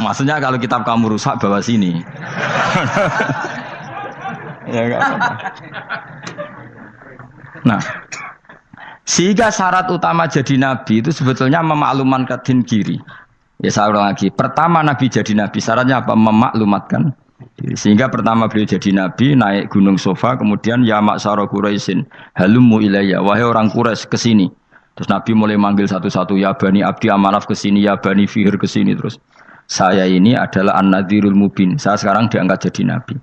Maksudnya kalau kitab kamu rusak bawa sini. Ya nggak apa-apa. Nah, sehingga syarat utama jadi nabi itu sebetulnya memaklumatkan din kiri. Ya saya ulang lagi. Pertama nabi jadi nabi syaratnya apa? Memaklumatkan. Sehingga pertama beliau jadi nabi naik gunung Sofa, kemudian ya maksara Quraisyin halummu ilayya, wahai orang Quraisy kesini. Terus nabi mulai manggil satu-satu, ya bani abdi amanaf kesini, ya bani fihir kesini. Terus saya ini adalah an-nadhirul mubin, saya sekarang diangkat jadi nabi.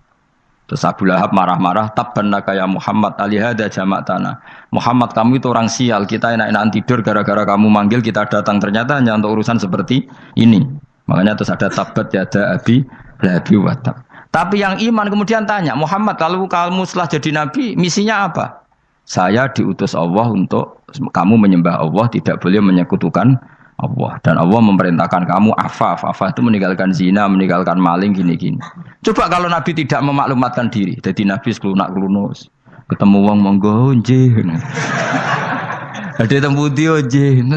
Terus Abu Lahab marah-marah, tabban laka ya Muhammad alihada jama'tana. Muhammad kamu itu orang sial, kita enak-enakan tidur gara-gara kamu manggil kita datang, ternyata hanya untuk urusan seperti ini. Makanya terus ada tabat yada abi labi watab. Tapi yang iman kemudian tanya, Muhammad kalau kamu setelah jadi nabi misinya apa? Saya diutus Allah untuk kamu menyembah Allah, tidak boleh menyekutukan Allah. Dan Allah memerintahkan kamu afaf. Afaf itu meninggalkan zina, meninggalkan maling, gini-gini. Coba kalau nabi tidak memaklumatkan diri, jadi nabi seklunak-klunus, ketemu wong monggo nggih. Ada tembu dia nggih.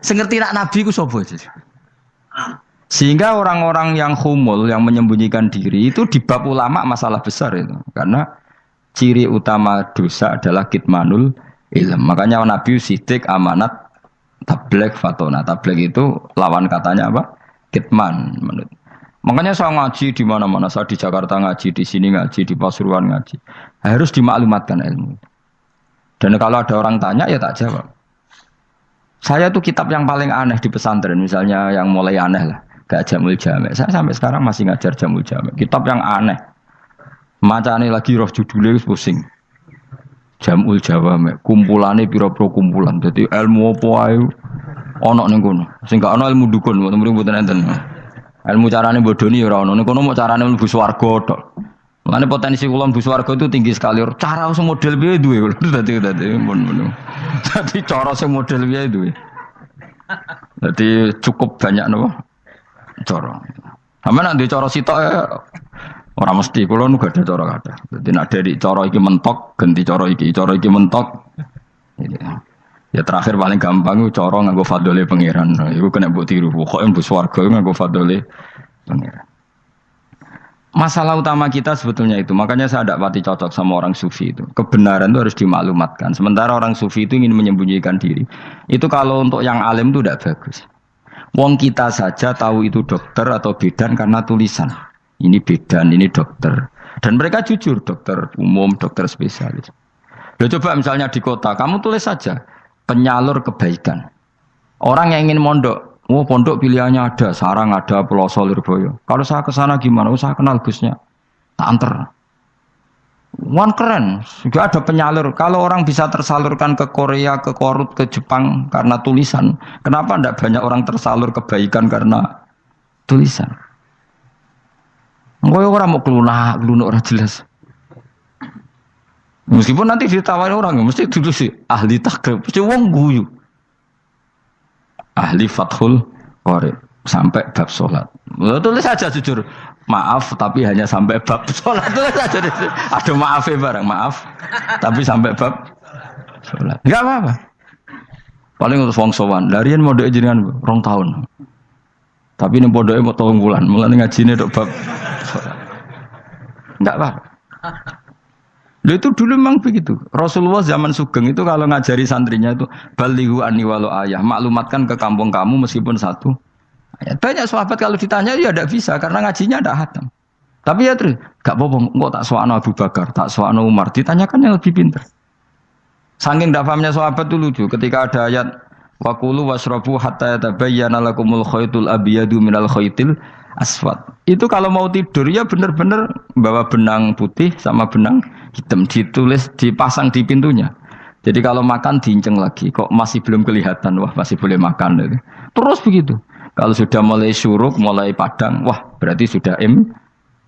Sengerti nak nabi ku sapa? Sehingga orang-orang yang humul, yang menyembunyikan diri itu di bab ulama masalah besar itu. Karena ciri utama dosa adalah kitmanul ilm. Makanya Nabi sidik amanat tabligh fatona. Tabligh itu lawan katanya apa? Kitman. Makanya saya ngaji di mana-mana. Saya di Jakarta ngaji, di sini ngaji, di Pasuruan ngaji. Harus dimaklumatkan ilmu. Dan kalau ada orang tanya ya tak jawab. Saya tuh kitab yang paling aneh di pesantren, misalnya yang mulai aneh lah. Gak jamul jami'. Saya sampai sekarang masih ngajar jamul jami'. Kitab yang aneh. Macane lagi roh judulnya pusing. Jamul jawami'. Kumpulane pira-pira kumpulan. Jadi ilmu apa ae ana ning kono. Sing gak ana ilmu dukun, mboten enten. Ilmu carane bodoni ora ana. Ning kono mok carane mlebu swarga tok. Mane potensi kula mlebu swarga itu tinggi sekali. Cara sing model piye duwe. Dadi mun. Dadi cara sing model piye duwe. Jadi cukup banyak napa? Cara. Sampe nek ndek cara sitok ora mesti kula nu gak ada cara kathah. Dadi nek dari cara iki mentok ganti cara iki mentok. Ya terakhir paling gampang itu coro nganggo fadole pangeran. Iku kena mbok tiru. Pokoke mbok swarga nganggo fadole pangeran. Masalah utama kita sebetulnya itu. Makanya saya tidak pati cocok sama orang sufi itu. Kebenaran itu harus dimaklumatkan. Sementara orang sufi itu ingin menyembunyikan diri. Itu kalau untuk yang alim itu tidak bagus. Wong kita saja tahu itu dokter atau bidan karena tulisan. Ini bidan, ini dokter. Dan mereka jujur, dokter umum, dokter spesialis. Loh, coba misalnya di kota, kamu tulis saja penyalur kebaikan. Orang yang ingin mondok, pondok pilihannya ada, Sarang ada, Peloso, Lirboyo. Kalau saya ke sana gimana? Saya kenal Gusnya, tak anter. Wan keren, juga ada penyalur. Kalau orang bisa tersalurkan ke Korea, ke Korut, ke Jepang karena tulisan, kenapa tidak banyak orang tersalur kebaikan karena tulisan? Enggak orang mau kelunak orang jelas. Meskipun nanti ditawari orang, mesti dulu sih ahli takrib, mesti wong guyu. Ahli Fathul Qori sampai bab sholat. Tulis saja jujur, maaf tapi hanya sampai bab sholat. Tulis saja, ada maafnya barang, maaf tapi sampai bab sholat. Enggak apa-apa. Paling untuk wong sowan, larian modok jenengan 2 tahun. Tapi ini modoknya mau 3 bulan, mulai ngajine dok bab sholat. Enggak apa-apa. Loh itu dulu memang begitu. Rasulullah zaman Sugeng itu kalau ngajari santrinya itu balighu anni walau ayah, maklumatkan ke kampung kamu meskipun 1 ayat. Banyak sahabat kalau ditanya ya tidak bisa karena ngajinya tidak hatam. Tapi ya terus gak apa-apa, kok tak soal Abu Bakar, tak soal Umar, ditanyakan yang lebih pintar. Saking tidak pahamnya sahabat itu lucu ketika ada ayat wa kulu wasrabu hatta yatabayyana lakumul khaytul abyadu minal khaytil aswad. Itu kalau mau tidur ya benar-benar bawa benang putih sama benang hitam, ditulis dipasang di pintunya. Jadi kalau makan diinceng lagi, kok masih belum kelihatan, wah masih boleh makan. Terus begitu. Kalau sudah mulai syuruk, mulai padang, wah berarti sudah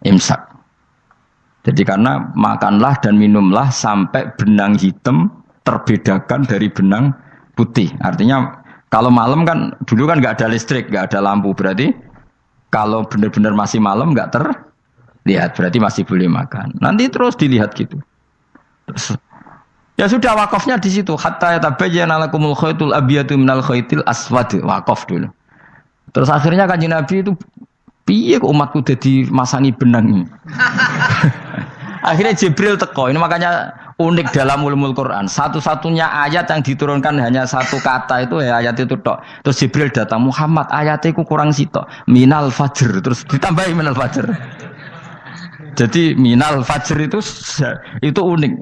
imsak. Jadi karena makanlah dan minumlah sampai benang hitam terbedakan dari benang putih. Artinya kalau malam kan dulu kan nggak ada listrik, nggak ada lampu, berarti kalau benar-benar masih malam nggak terlihat, berarti masih boleh makan. Nanti terus dilihat gitu. Terus, ya sudah wakafnya di situ. Hatta yatabayyana lakumul khaytul abyadu minal khaytil aswad. Wakaf dulu. Terus akhirnya Kanjeng Nabi itu piye kok umatku dadi masangi benang ini. Akhirnya Jibril teko. Ini makanya unik dalam ulumul Quran. Satu-satunya ayat yang diturunkan hanya 1 kata itu ya ayat itu tok. Terus Jibril datang, Muhammad ayatnya itu kurang sitok. Minal fajr. Terus ditambahi minal fajr. Jadi minal fajr itu unik.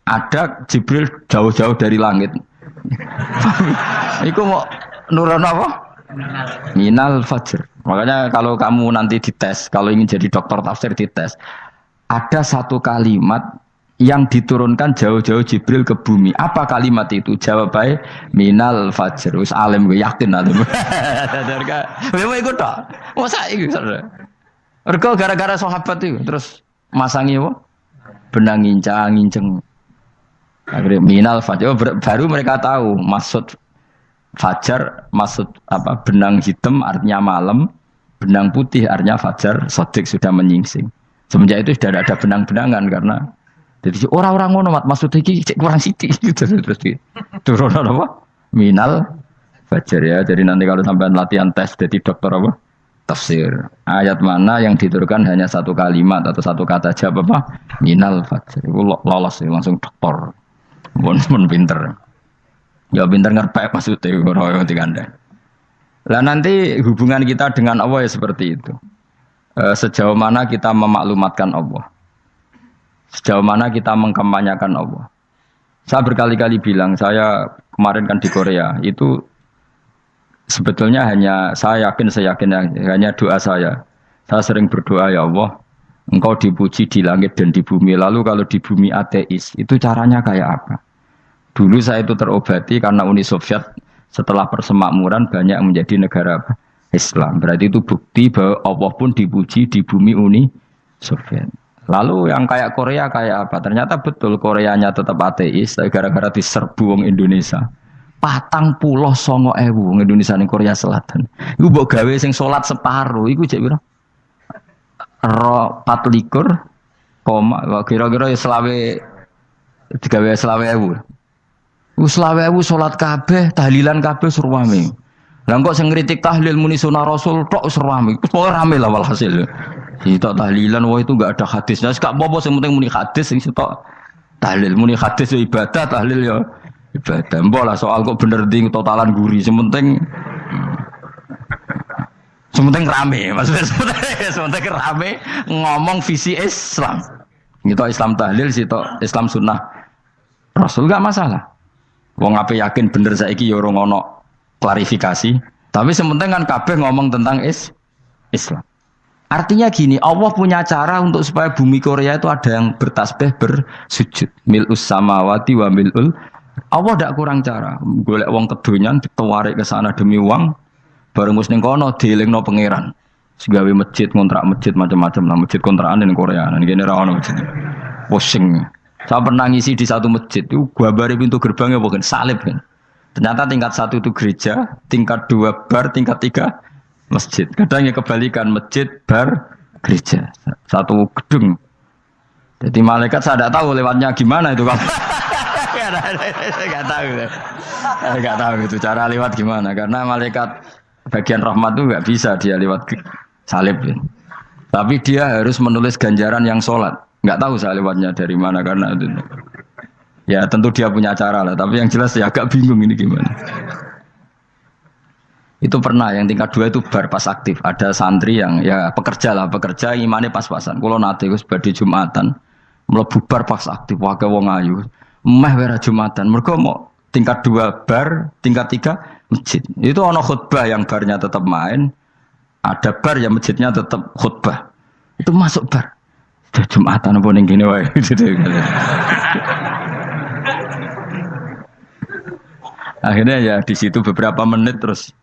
Ada Jibril jauh-jauh dari langit. Iku mau nurun apa? Minal fajr. Makanya kalau kamu nanti dites, kalau ingin jadi dokter tafsir dites, ada 1 kalimat yang diturunkan jauh-jauh Jibril ke bumi. Apa kalimat itu? Jawabannya minal fajr. Wis alim gue yakin alim. Memang ikut tak? Masa ikut? Ergo gara-gara sahabat itu terus masangi apa? Benang ngincang. Akhirnya minal fajr. Baru mereka tahu maksud fajar, maksud apa? Benang hitam artinya malam, benang putih artinya fajar. Sodik sudah menyingsing. Semenjak itu sudah ada benang-benangan karena jadi orang-orang ngono maksudnya iki kurang sithik gitu terus turun apa? Minal fajr ya. Jadi nanti kalau sampai latihan tes jadi dokter apa? Tafsir. Ayat mana yang diturunkan hanya 1 kalimat atau 1 kata jawab apa? Minal fajr. Itu lolos langsung dokter. Pun pinter. Ya pinter ngerpek maksudnya ora digandeng. Lah nanti hubungan kita dengan Allah ya seperti itu. Sejauh mana kita memaklumatkan Allah. Sejauh mana kita mengkampanyakan Allah. Saya berkali-kali bilang, saya kemarin kan di Korea, itu sebetulnya saya yakin hanya doa saya. Saya sering berdoa, ya Allah, Engkau dipuji di langit dan di bumi. Lalu kalau di bumi ateis, itu caranya kayak apa? Dulu saya itu terobati karena Uni Soviet setelah persemakmuran banyak menjadi negara Islam. Berarti itu bukti bahwa Allah pun dipuji di bumi Uni Soviet. Lalu yang kayak Korea kayak apa? Ternyata betul Koreanya tetap ateis, tapi gara-gara diserbu wong Indonesia. 49.000 wong Indonesia ning Korea Selatan. Iku mbok gawe sing salat separuh, iku cek piro? 24, kira-kira ya selawe digawe 20.000. Wis 20.000 salat kabeh, tahlilan kabeh surwame. Lah kok sing ngritik tahlil muni sunah Rasul tok surwame. Pokoke rame lah walhasil. Sitok tahlilan wah itu enggak ada hadisnya. Gak apa-apa sing penting muni hadis sing sitok tahlil muni hadis ya ibadah, tahlil ya ibadah. Mbok lah soal kok bener ding totalan guri, sementing rame, maksudnya sementing rame ngomong visi Islam. Gitu Islam tahlil, sitok Islam sunnah Rasul gak masalah. Wong ape yakin bener saiki ya ora ono klarifikasi, tapi sementing kan kabeh ngomong tentang Islam. Artinya gini, Allah punya cara untuk supaya bumi Korea itu ada yang bertasbih bersujud. Mil'us samawati wa mil'ul. Allah tidak kurang cara. Golek wong kedonyan ditawarik ke sana demi uang. Bareng wis ning kono dielingno pangeran. Segawe masjid, kontrak masjid macam-macam lah, masjid kontrakan ning Korea. Nang kene ra ono masjid. Pusing. Saya pernah ngisi di satu masjid itu gambare pintu gerbangnya bukan salib kan. Ternyata tingkat 1 itu gereja, tingkat 2 bar, tingkat 3 masjid. Kadang ya kebalikan, masjid, bar, gereja. Satu gedung. Jadi malaikat saya tidak tahu lewatnya gimana itu. Enggak tahu itu cara lewat gimana. Karena malaikat bagian rahmat itu enggak bisa dia lewat salib. Tapi dia harus menulis ganjaran yang sholat. Enggak tahu saya lewatnya dari mana karena itu. Ya tentu dia punya cara lah. Tapi yang jelas ya agak bingung ini gimana. Itu pernah yang tingkat 2 itu bar pas aktif. Ada santri yang ya pekerja imannya pas-pasan. Kalau nanti gue sebagai Jumatan mlebu bar pas aktif wae wong ayu. Meh wera Jumatan. Mergo mau tingkat 2 bar, tingkat 3 masjid. Itu ono khutbah yang barnya tetap main. Ada bar yang masjidnya tetap khutbah. Itu masuk bar. Sudah Jumatan apa ning kene wae. Akhirnya ya di situ beberapa menit terus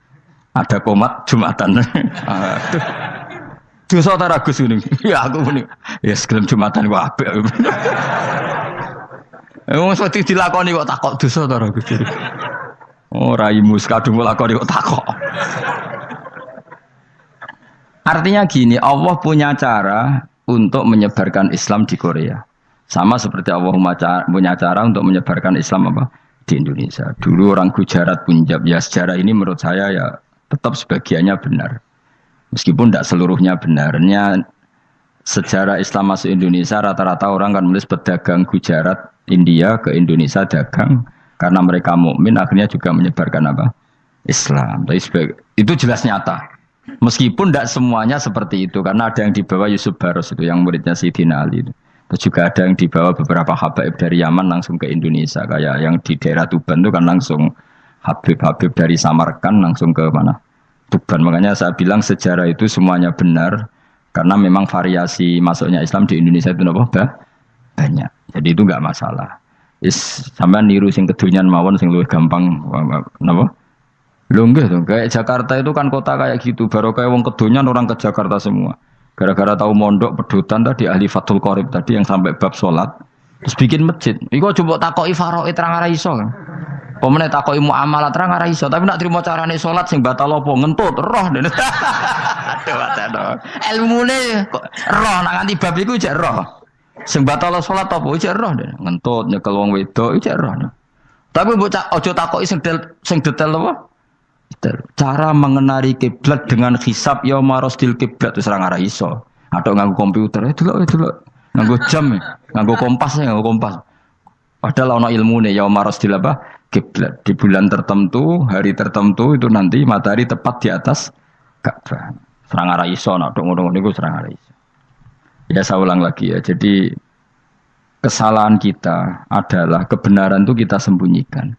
ada komat Jumatan. Dosa ta Gus ini. Ya aku muni. Ya segelem Jumatan ku apik. Wong seperti dilakoni kok takok dosa ta Gus. Oh raimu kadung lakoni kok takok. Artinya gini, Allah punya cara untuk menyebarkan Islam di Korea. Sama seperti Allah punya cara untuk menyebarkan Islam apa? Di Indonesia. Dulu orang Gujarat, Punjab, ya sejarah ini menurut saya ya tetap sebagiannya benar. Meskipun tidak seluruhnya benarnya sejarah Islam masuk Indonesia rata-rata orang kan menulis pedagang Gujarat, India ke Indonesia dagang karena mereka mukmin akhirnya juga menyebarkan apa? Islam. Itu jelas nyata. Meskipun tidak semuanya seperti itu karena ada yang dibawa Yusuf Baros itu yang muridnya Sayyidina Ali itu. Terus juga ada yang dibawa beberapa habaib dari Yaman langsung ke Indonesia kayak yang di daerah Tuban itu kan langsung Habib-habib dari Samarkand langsung ke mana? Tuban. Makanya saya bilang sejarah itu semuanya benar karena memang variasi masuknya Islam di Indonesia itu banyak. Jadi itu enggak masalah. Sampean niru sing kedonyan mawon sing luwih gampang napa? Lho nggih to, kayak Jakarta itu kan kota kayak gitu, baru kayak wong kedonyan orang ke Jakarta semua. Gara-gara tahu mondok pedutan tadi ahli Fathul Qorib tadi yang sampai bab salat terus bikin masjid. Iku coba takoki faraid terang ora iso kan. Pemene takoki muamalah terang ora iso, tapi nak trimo carane salat sing batal apa ngentut roh. Aduh. Ilmune kok roh nak nganti bab iku jek roh. Sing batal salat apa jek roh ngentut nyekel wong wedok jek roh. Tapi mbok aja takoki sing detail apa? Cara mengenali kiblat dengan hisab ya marosdil kiblat itu serang arah iso. Atau nganggo komputer itu loh, nganggo jam, nganggo kompas. Padahal ono ilmune ya marosdil apa kiblat di bulan tertentu, hari tertentu itu nanti matahari tepat di atas Ka'bah. Serang arah iso, nak ngono niku serang arah iso. Ya saya ulang lagi ya. Jadi kesalahan kita adalah kebenaran itu kita sembunyikan.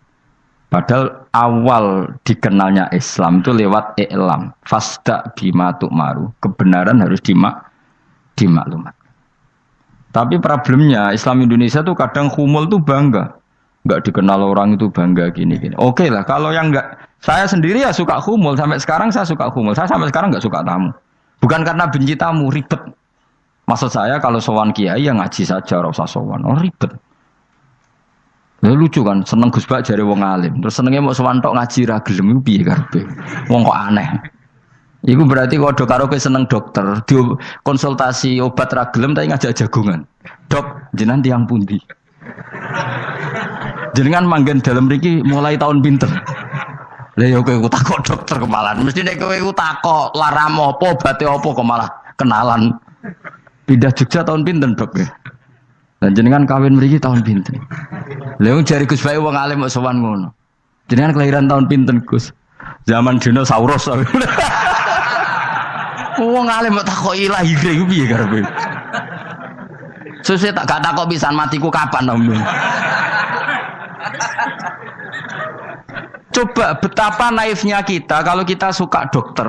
Padahal awal dikenalnya Islam itu lewat i'lam. Fasda bima tu'maru. Kebenaran harus dimaklumat. Tapi problemnya Islam Indonesia tuh kadang humul tuh bangga. Enggak dikenal orang itu bangga gini. Oke lah, kalau yang enggak, saya sendiri ya suka humul. Sampai sekarang saya suka humul. Saya sampai sekarang enggak suka tamu. Bukan karena benci tamu, ribet. Maksud saya kalau sowan kiai yang ngaji saja, ora usah sowan. Oh ribet. Ya lucu kan, seneng Gus Bak jare wong alim. Terus senenge mau sowan tok ngaji ra gelem iku piye karepe? Wong kok aneh. Iku berarti kok karo kowe seneng dokter, konsultasi obat ra gelem tapi ngajak jagongan. Dok, jenengan tiyang pundi? jenengan manggen dalam mriki mulai tahun pinten? Lah ya kowe takok dokter kemalan. Mesti nek kowe takok laram apa, obate apa kok malah kenalan. Pindah Jogja tahun pinten, Dok? Lan jenengan kawin mriki tahun pinten? Lah wong jare Gus Bae wong alim kok sowan ngono. Jenengan kelahiran tahun pinten, Gus? Zaman dinosaurus. Wong alim kok takoki lahire iku piye karepe? Sesuk tak gak takok pisan matiku kapan, Om. Coba betapa naifnya kita kalau kita suka dokter,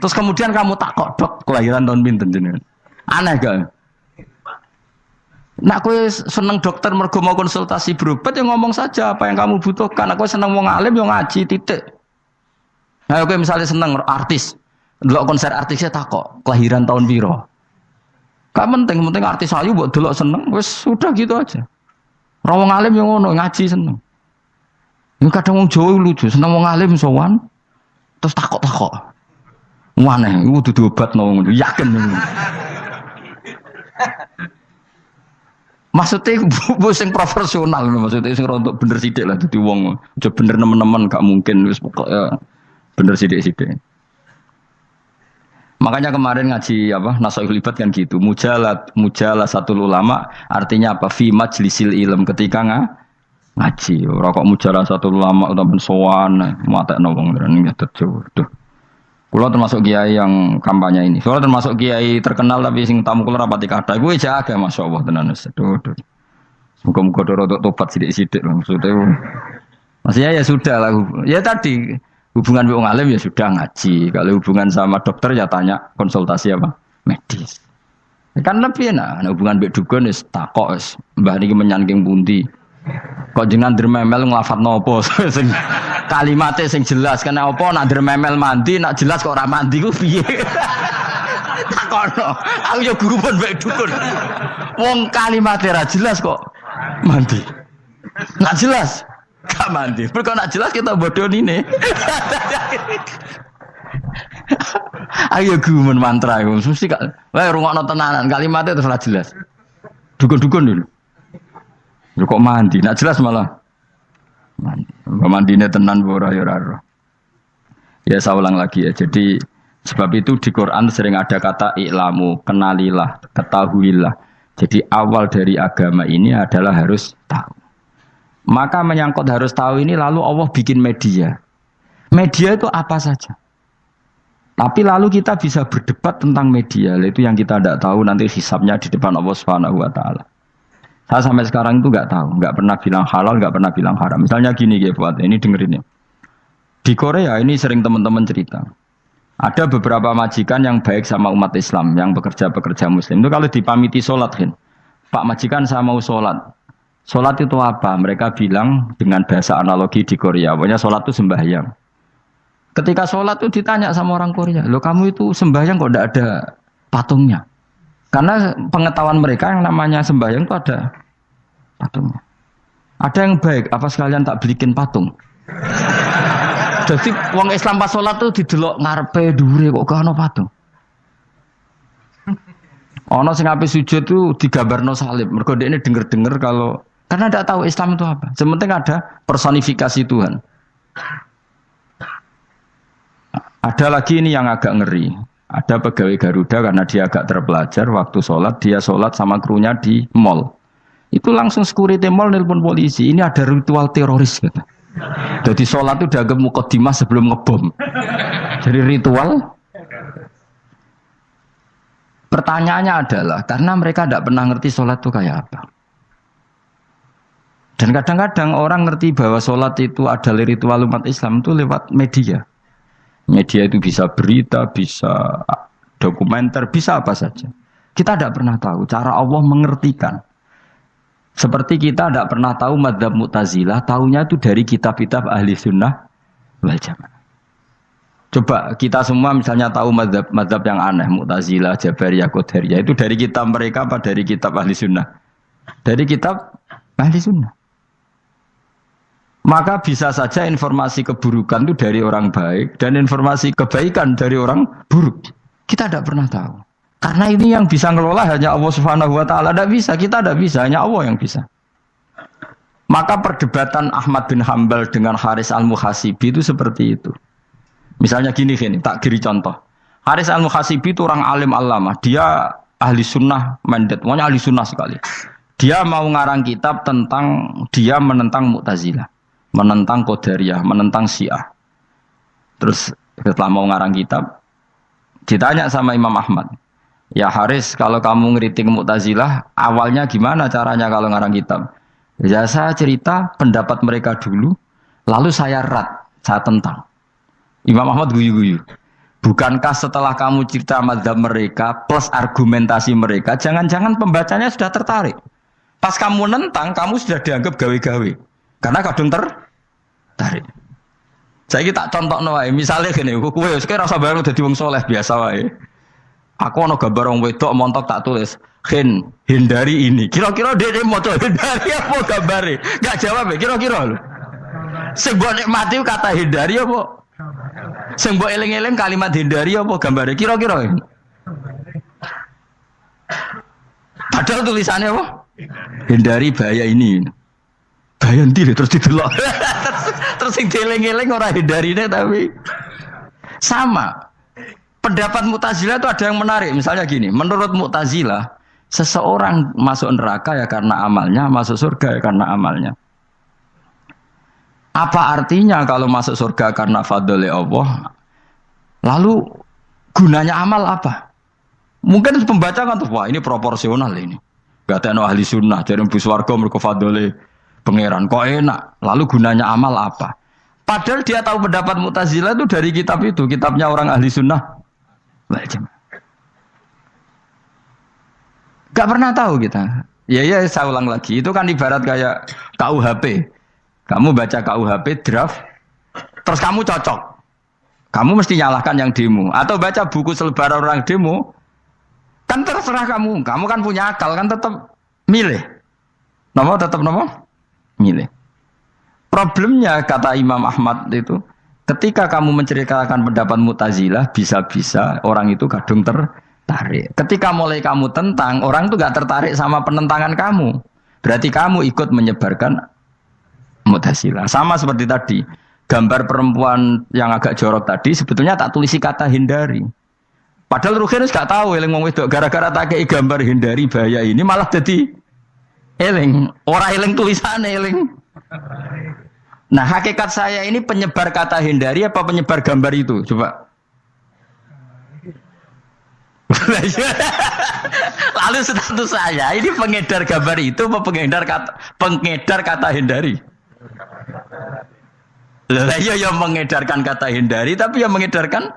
terus kemudian kamu takok, Dok, kelahiran tahun pinten jenengan? Aneh gak? Nak kowe seneng dokter mergo mau konsultasi berobat ya ngomong saja apa yang kamu butuhkan. Aku seneng wong alim yo ngaji titik. Nah, kowe misalnya seneng artis, delok konser artisnya takok, kelahiran tahun piro? Gak penting artis ayu mbok delok seneng, wis sudah gitu aja. Ora wong alim yo ngono, ngaji seneng. Ini kadang wong Jawa lucu, seneng wong alim sowan terus takok-takok. Waneh, iku dudu obatno ngono, yakin. Maksudnya sing profesional, maksudnya sing rontok bener sithik lah dadi wong. Aja bener nemen-nemen gak mungkin wis pokoke bener sithik-sithik. Makanya kemarin ngaji apa Nasaihul Ibad kan gitu. Mujalah satu ulama artinya apa? Fi majlisil ilm ketika ngaji. Ora kok mujalah satu ulama utawa sowan matekno wong ngene nyatet Jawa. Kula termasuk kiai yang kampanye ini. Soalnya termasuk kiai terkenal tapi sing tamu kula rapati kathah. Iku jaga masyaallah tenan wis. Muga-muga rodok tobat sithik-sithik maksudnya. Maksudnya ya sudah lah. Ya tadi hubungan wong alim ya sudah ngaji. Kalau hubungan sama dokter ya tanya konsultasi apa? Medis. Kan lebih enak. Hubungan mbek dukun wis takok wis. Mbah niki menyangking pundi? Kok jenengan dermemel nglafadzno apa sing kalimate sing jelas kena apa nak dermemel mandi nak jelas kok ora mandi ku piye takono aku yo guru pun mbek dukun wong kalimate ra jelas kok mandi nak jelas gak mandi mergo nak jelas kita bodoni ne ayo guru mantra iku mesti gak wae rungokno tenanan kalimate terus ora jelas dukun-dukun dulu kok mandi, nak jelas malah mandine tenan ora ya ora. Ya saya ulang lagi ya. Jadi sebab itu di Quran sering ada kata i'lamu, kenalilah, ketahuilah. Jadi awal dari agama ini adalah harus tahu. Maka menyangkut harus tahu ini lalu Allah bikin media. Media itu apa saja. Tapi lalu kita bisa berdebat tentang media. Itu yang kita tidak tahu nanti hisabnya di depan Allah Subhanahu wa taala. Saya sampai sekarang itu nggak tahu, nggak pernah bilang halal, nggak pernah bilang haram. Misalnya gini, buat ini dengerin ya. Di Korea ini sering teman-teman cerita. Ada beberapa majikan yang baik sama umat Islam, yang bekerja Muslim. Itu kalau dipamiti sholat, kan, Pak majikan saya mau sholat. Sholat itu apa? Mereka bilang dengan bahasa analogi di Korea. Pokoknya sholat itu sembahyang. Ketika sholat itu ditanya sama orang Korea, loh kamu itu sembahyang kok tidak ada patungnya? Karena pengetahuan mereka yang namanya sembahyang itu ada patungnya. Ada yang baik, apa sekalian tak belikin patung? Jadi wong Islam pas sholat tuh didelok ngarepe dure kok gak ono patung. Ono sing ape sujud tuh digambarno salib. Mergo dekne denger-denger kalau karena tidak tahu Islam itu apa. Sementing ada personifikasi Tuhan. Ada lagi ini yang agak ngeri. Ada pegawai Garuda karena dia agak terpelajar waktu sholat, dia sholat sama krunya di mall. Itu langsung security mall nelpon polisi, ini ada ritual teroris gitu. Jadi sholat itu dianggap mukadimah sebelum ngebom. Jadi ritual. Pertanyaannya adalah, karena mereka tidak pernah ngerti sholat itu kayak apa. Dan kadang-kadang orang ngerti bahwa sholat itu adalah ritual umat Islam itu lewat media. Media itu bisa berita, bisa dokumenter, bisa apa saja. Kita tidak pernah tahu cara Allah mengertikan. Seperti kita tidak pernah tahu madzhab Mu'tazilah, tahunya itu dari kitab-kitab ahli sunnah wal jamaah. Coba kita semua misalnya tahu madzhab yang aneh, Mu'tazilah, Jabariyah, Qadariyah, itu dari kitab mereka apa dari kitab ahli sunnah? Dari kitab ahli sunnah. Maka bisa saja informasi keburukan itu dari orang baik dan informasi kebaikan dari orang buruk. Kita tidak pernah tahu. Karena ini yang bisa ngelola hanya Allah Subhanahu wa taala. Tidak bisa, kita tidak bisa, hanya Allah yang bisa. Maka perdebatan Ahmad bin Hambal dengan Haris al-Muhasibi itu seperti itu. Misalnya gini, tak kiri contoh. Haris al-Muhasibi itu orang alim alama. Dia ahli sunnah mandat. Pokoknya ahli sunnah sekali. Dia mau ngarang kitab tentang, dia menentang Mu'tazilah. Menentang Qadariyah, menentang Syiah. Terus setelah mau ngarang kitab, ditanya sama Imam Ahmad. Ya Haris, kalau kamu ngeritik Mu'tazilah, awalnya gimana caranya kalau ngarang kitab? Ya saya cerita pendapat mereka dulu, lalu saya saya tentang. Imam Ahmad guyu-guyu. Bukankah setelah kamu cerita mazhab mereka plus argumentasi mereka, jangan-jangan pembacanya sudah tertarik. Pas kamu nentang, kamu sudah dianggap gawe-gawe. Karena kadung tertarik. Saya kita contoh wae, misalnya gini, kowe sekarang rasa bareng dadi wong soleh biasa wae. Aku ana gambar wong wedok montok tak tulis, hindari ini. Kira-kira dia maca hindari apa gambare? Enggak jawab ya, kira-kira lho. Sing mbok nikmati kata hindari apa? Sing mbok eling-eling kalimat hindari apa gambare? Kira-kira. Padahal tulisannya apa? Hindari bahaya ini. Bahaya ndi terus didelok. Terus sing dieling-eling ora hindarine tapi sama. Pendapat Mu'tazilah itu ada yang menarik. Misalnya gini, menurut Mu'tazilah, seseorang masuk neraka ya karena amalnya, masuk surga ya karena amalnya. Apa artinya kalau masuk surga karena fadl Allah? Lalu gunanya amal apa? Mungkin pembaca kan tuh, wah ini proporsional ini. Gak ada ahli sunnah, jadi bus warga mereka fadl pangeran. Kok enak? Lalu gunanya amal apa? Padahal dia tahu pendapat Mu'tazilah itu dari kitab itu, kitabnya orang ahli sunnah. Gak pernah tahu kita. Ya saya ulang lagi. Itu kan ibarat kayak KUHP. Kamu baca KUHP draft, terus kamu cocok. Kamu mesti nyalahkan yang demo. Atau baca buku selebaran orang demo, kan terserah kamu. Kamu kan punya akal, kan tetap milih. Tetap milih. Problemnya kata Imam Ahmad itu, ketika kamu menceritakan pendapat Mu'tazilah, bisa-bisa orang itu kadung tertarik. Ketika mulai kamu tentang, orang itu gak tertarik sama penentangan kamu. Berarti kamu ikut menyebarkan Mu'tazilah. Sama seperti tadi, gambar perempuan yang agak jorok tadi, sebetulnya tak tulisi kata hindari. Padahal Ruhinus gak tahu, eling wong wedok gara-gara tak kei gambar hindari bahaya ini, malah jadi eling. Orang eling tulisannya eling. Nah hakikat saya ini penyebar kata hindari apa penyebar gambar itu? Coba. Lalu status saya ini pengedar gambar itu apa pengedar kata hindari? Iya yang mengedarkan kata hindari tapi yang mengedarkan.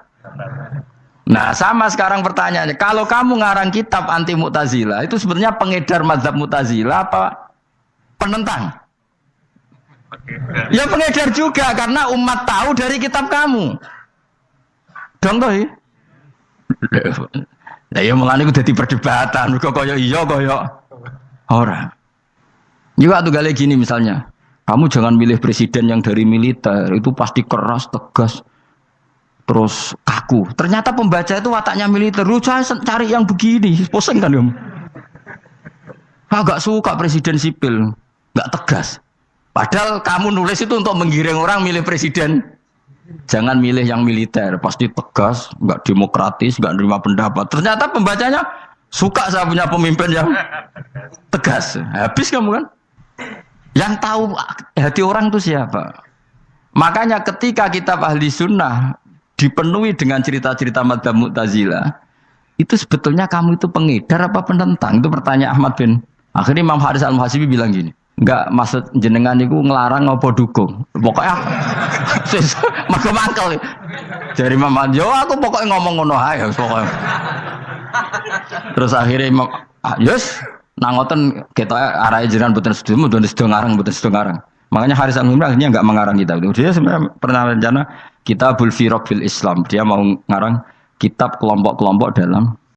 Nah sama sekarang pertanyaannya, kalau kamu ngarang kitab anti Mu'tazilah itu sebetulnya pengedar mazhab Mu'tazilah apa penentang? Ya pengedar juga karena umat tahu dari kitab kamu. Dong toh. Lah ya mulane ku dadi perdebatan, kok koyo iya koyo ora. Juga tuh gale gini misalnya, kamu jangan milih presiden yang dari militer, itu pasti keras, tegas, terus kaku. Ternyata pembaca itu wataknya militer, lu cari yang begini, pusing kan kamu. Agak suka presiden sipil, nggak tegas. Padahal kamu nulis itu untuk menggiring orang milih presiden. Jangan milih yang militer, pasti tegas, nggak demokratis, nggak nerima pendapat. Ternyata pembacanya suka saya punya pemimpin yang tegas. Habis kamu kan? Yang tahu hati orang itu siapa? Makanya ketika kitab ahli sunnah dipenuhi dengan cerita-cerita mazhab Mu'tazilah, itu sebetulnya kamu itu pengedar apa penentang? Itu pertanyaan Ahmad bin. Akhirnya Imam Haris al-Muhasibi bilang gini. Enggak, maksud jenengan itu ngelarang apa dukung. Pokoknya mangkel. Dari Imam Yo aku pokoknya ngomong ngono ae pokoknya. Terus akhirnya Imam yes nang ngoten ketok arahe jenengan mboten sedo ngarang. Makanya Haris al-Muhasibi akhirnya enggak mengarang kitab itu. Dia sebenarnya pernah rencana Kitabul Firaq fil Islam. Dia mau ngarang kitab kelompok-kelompok dalam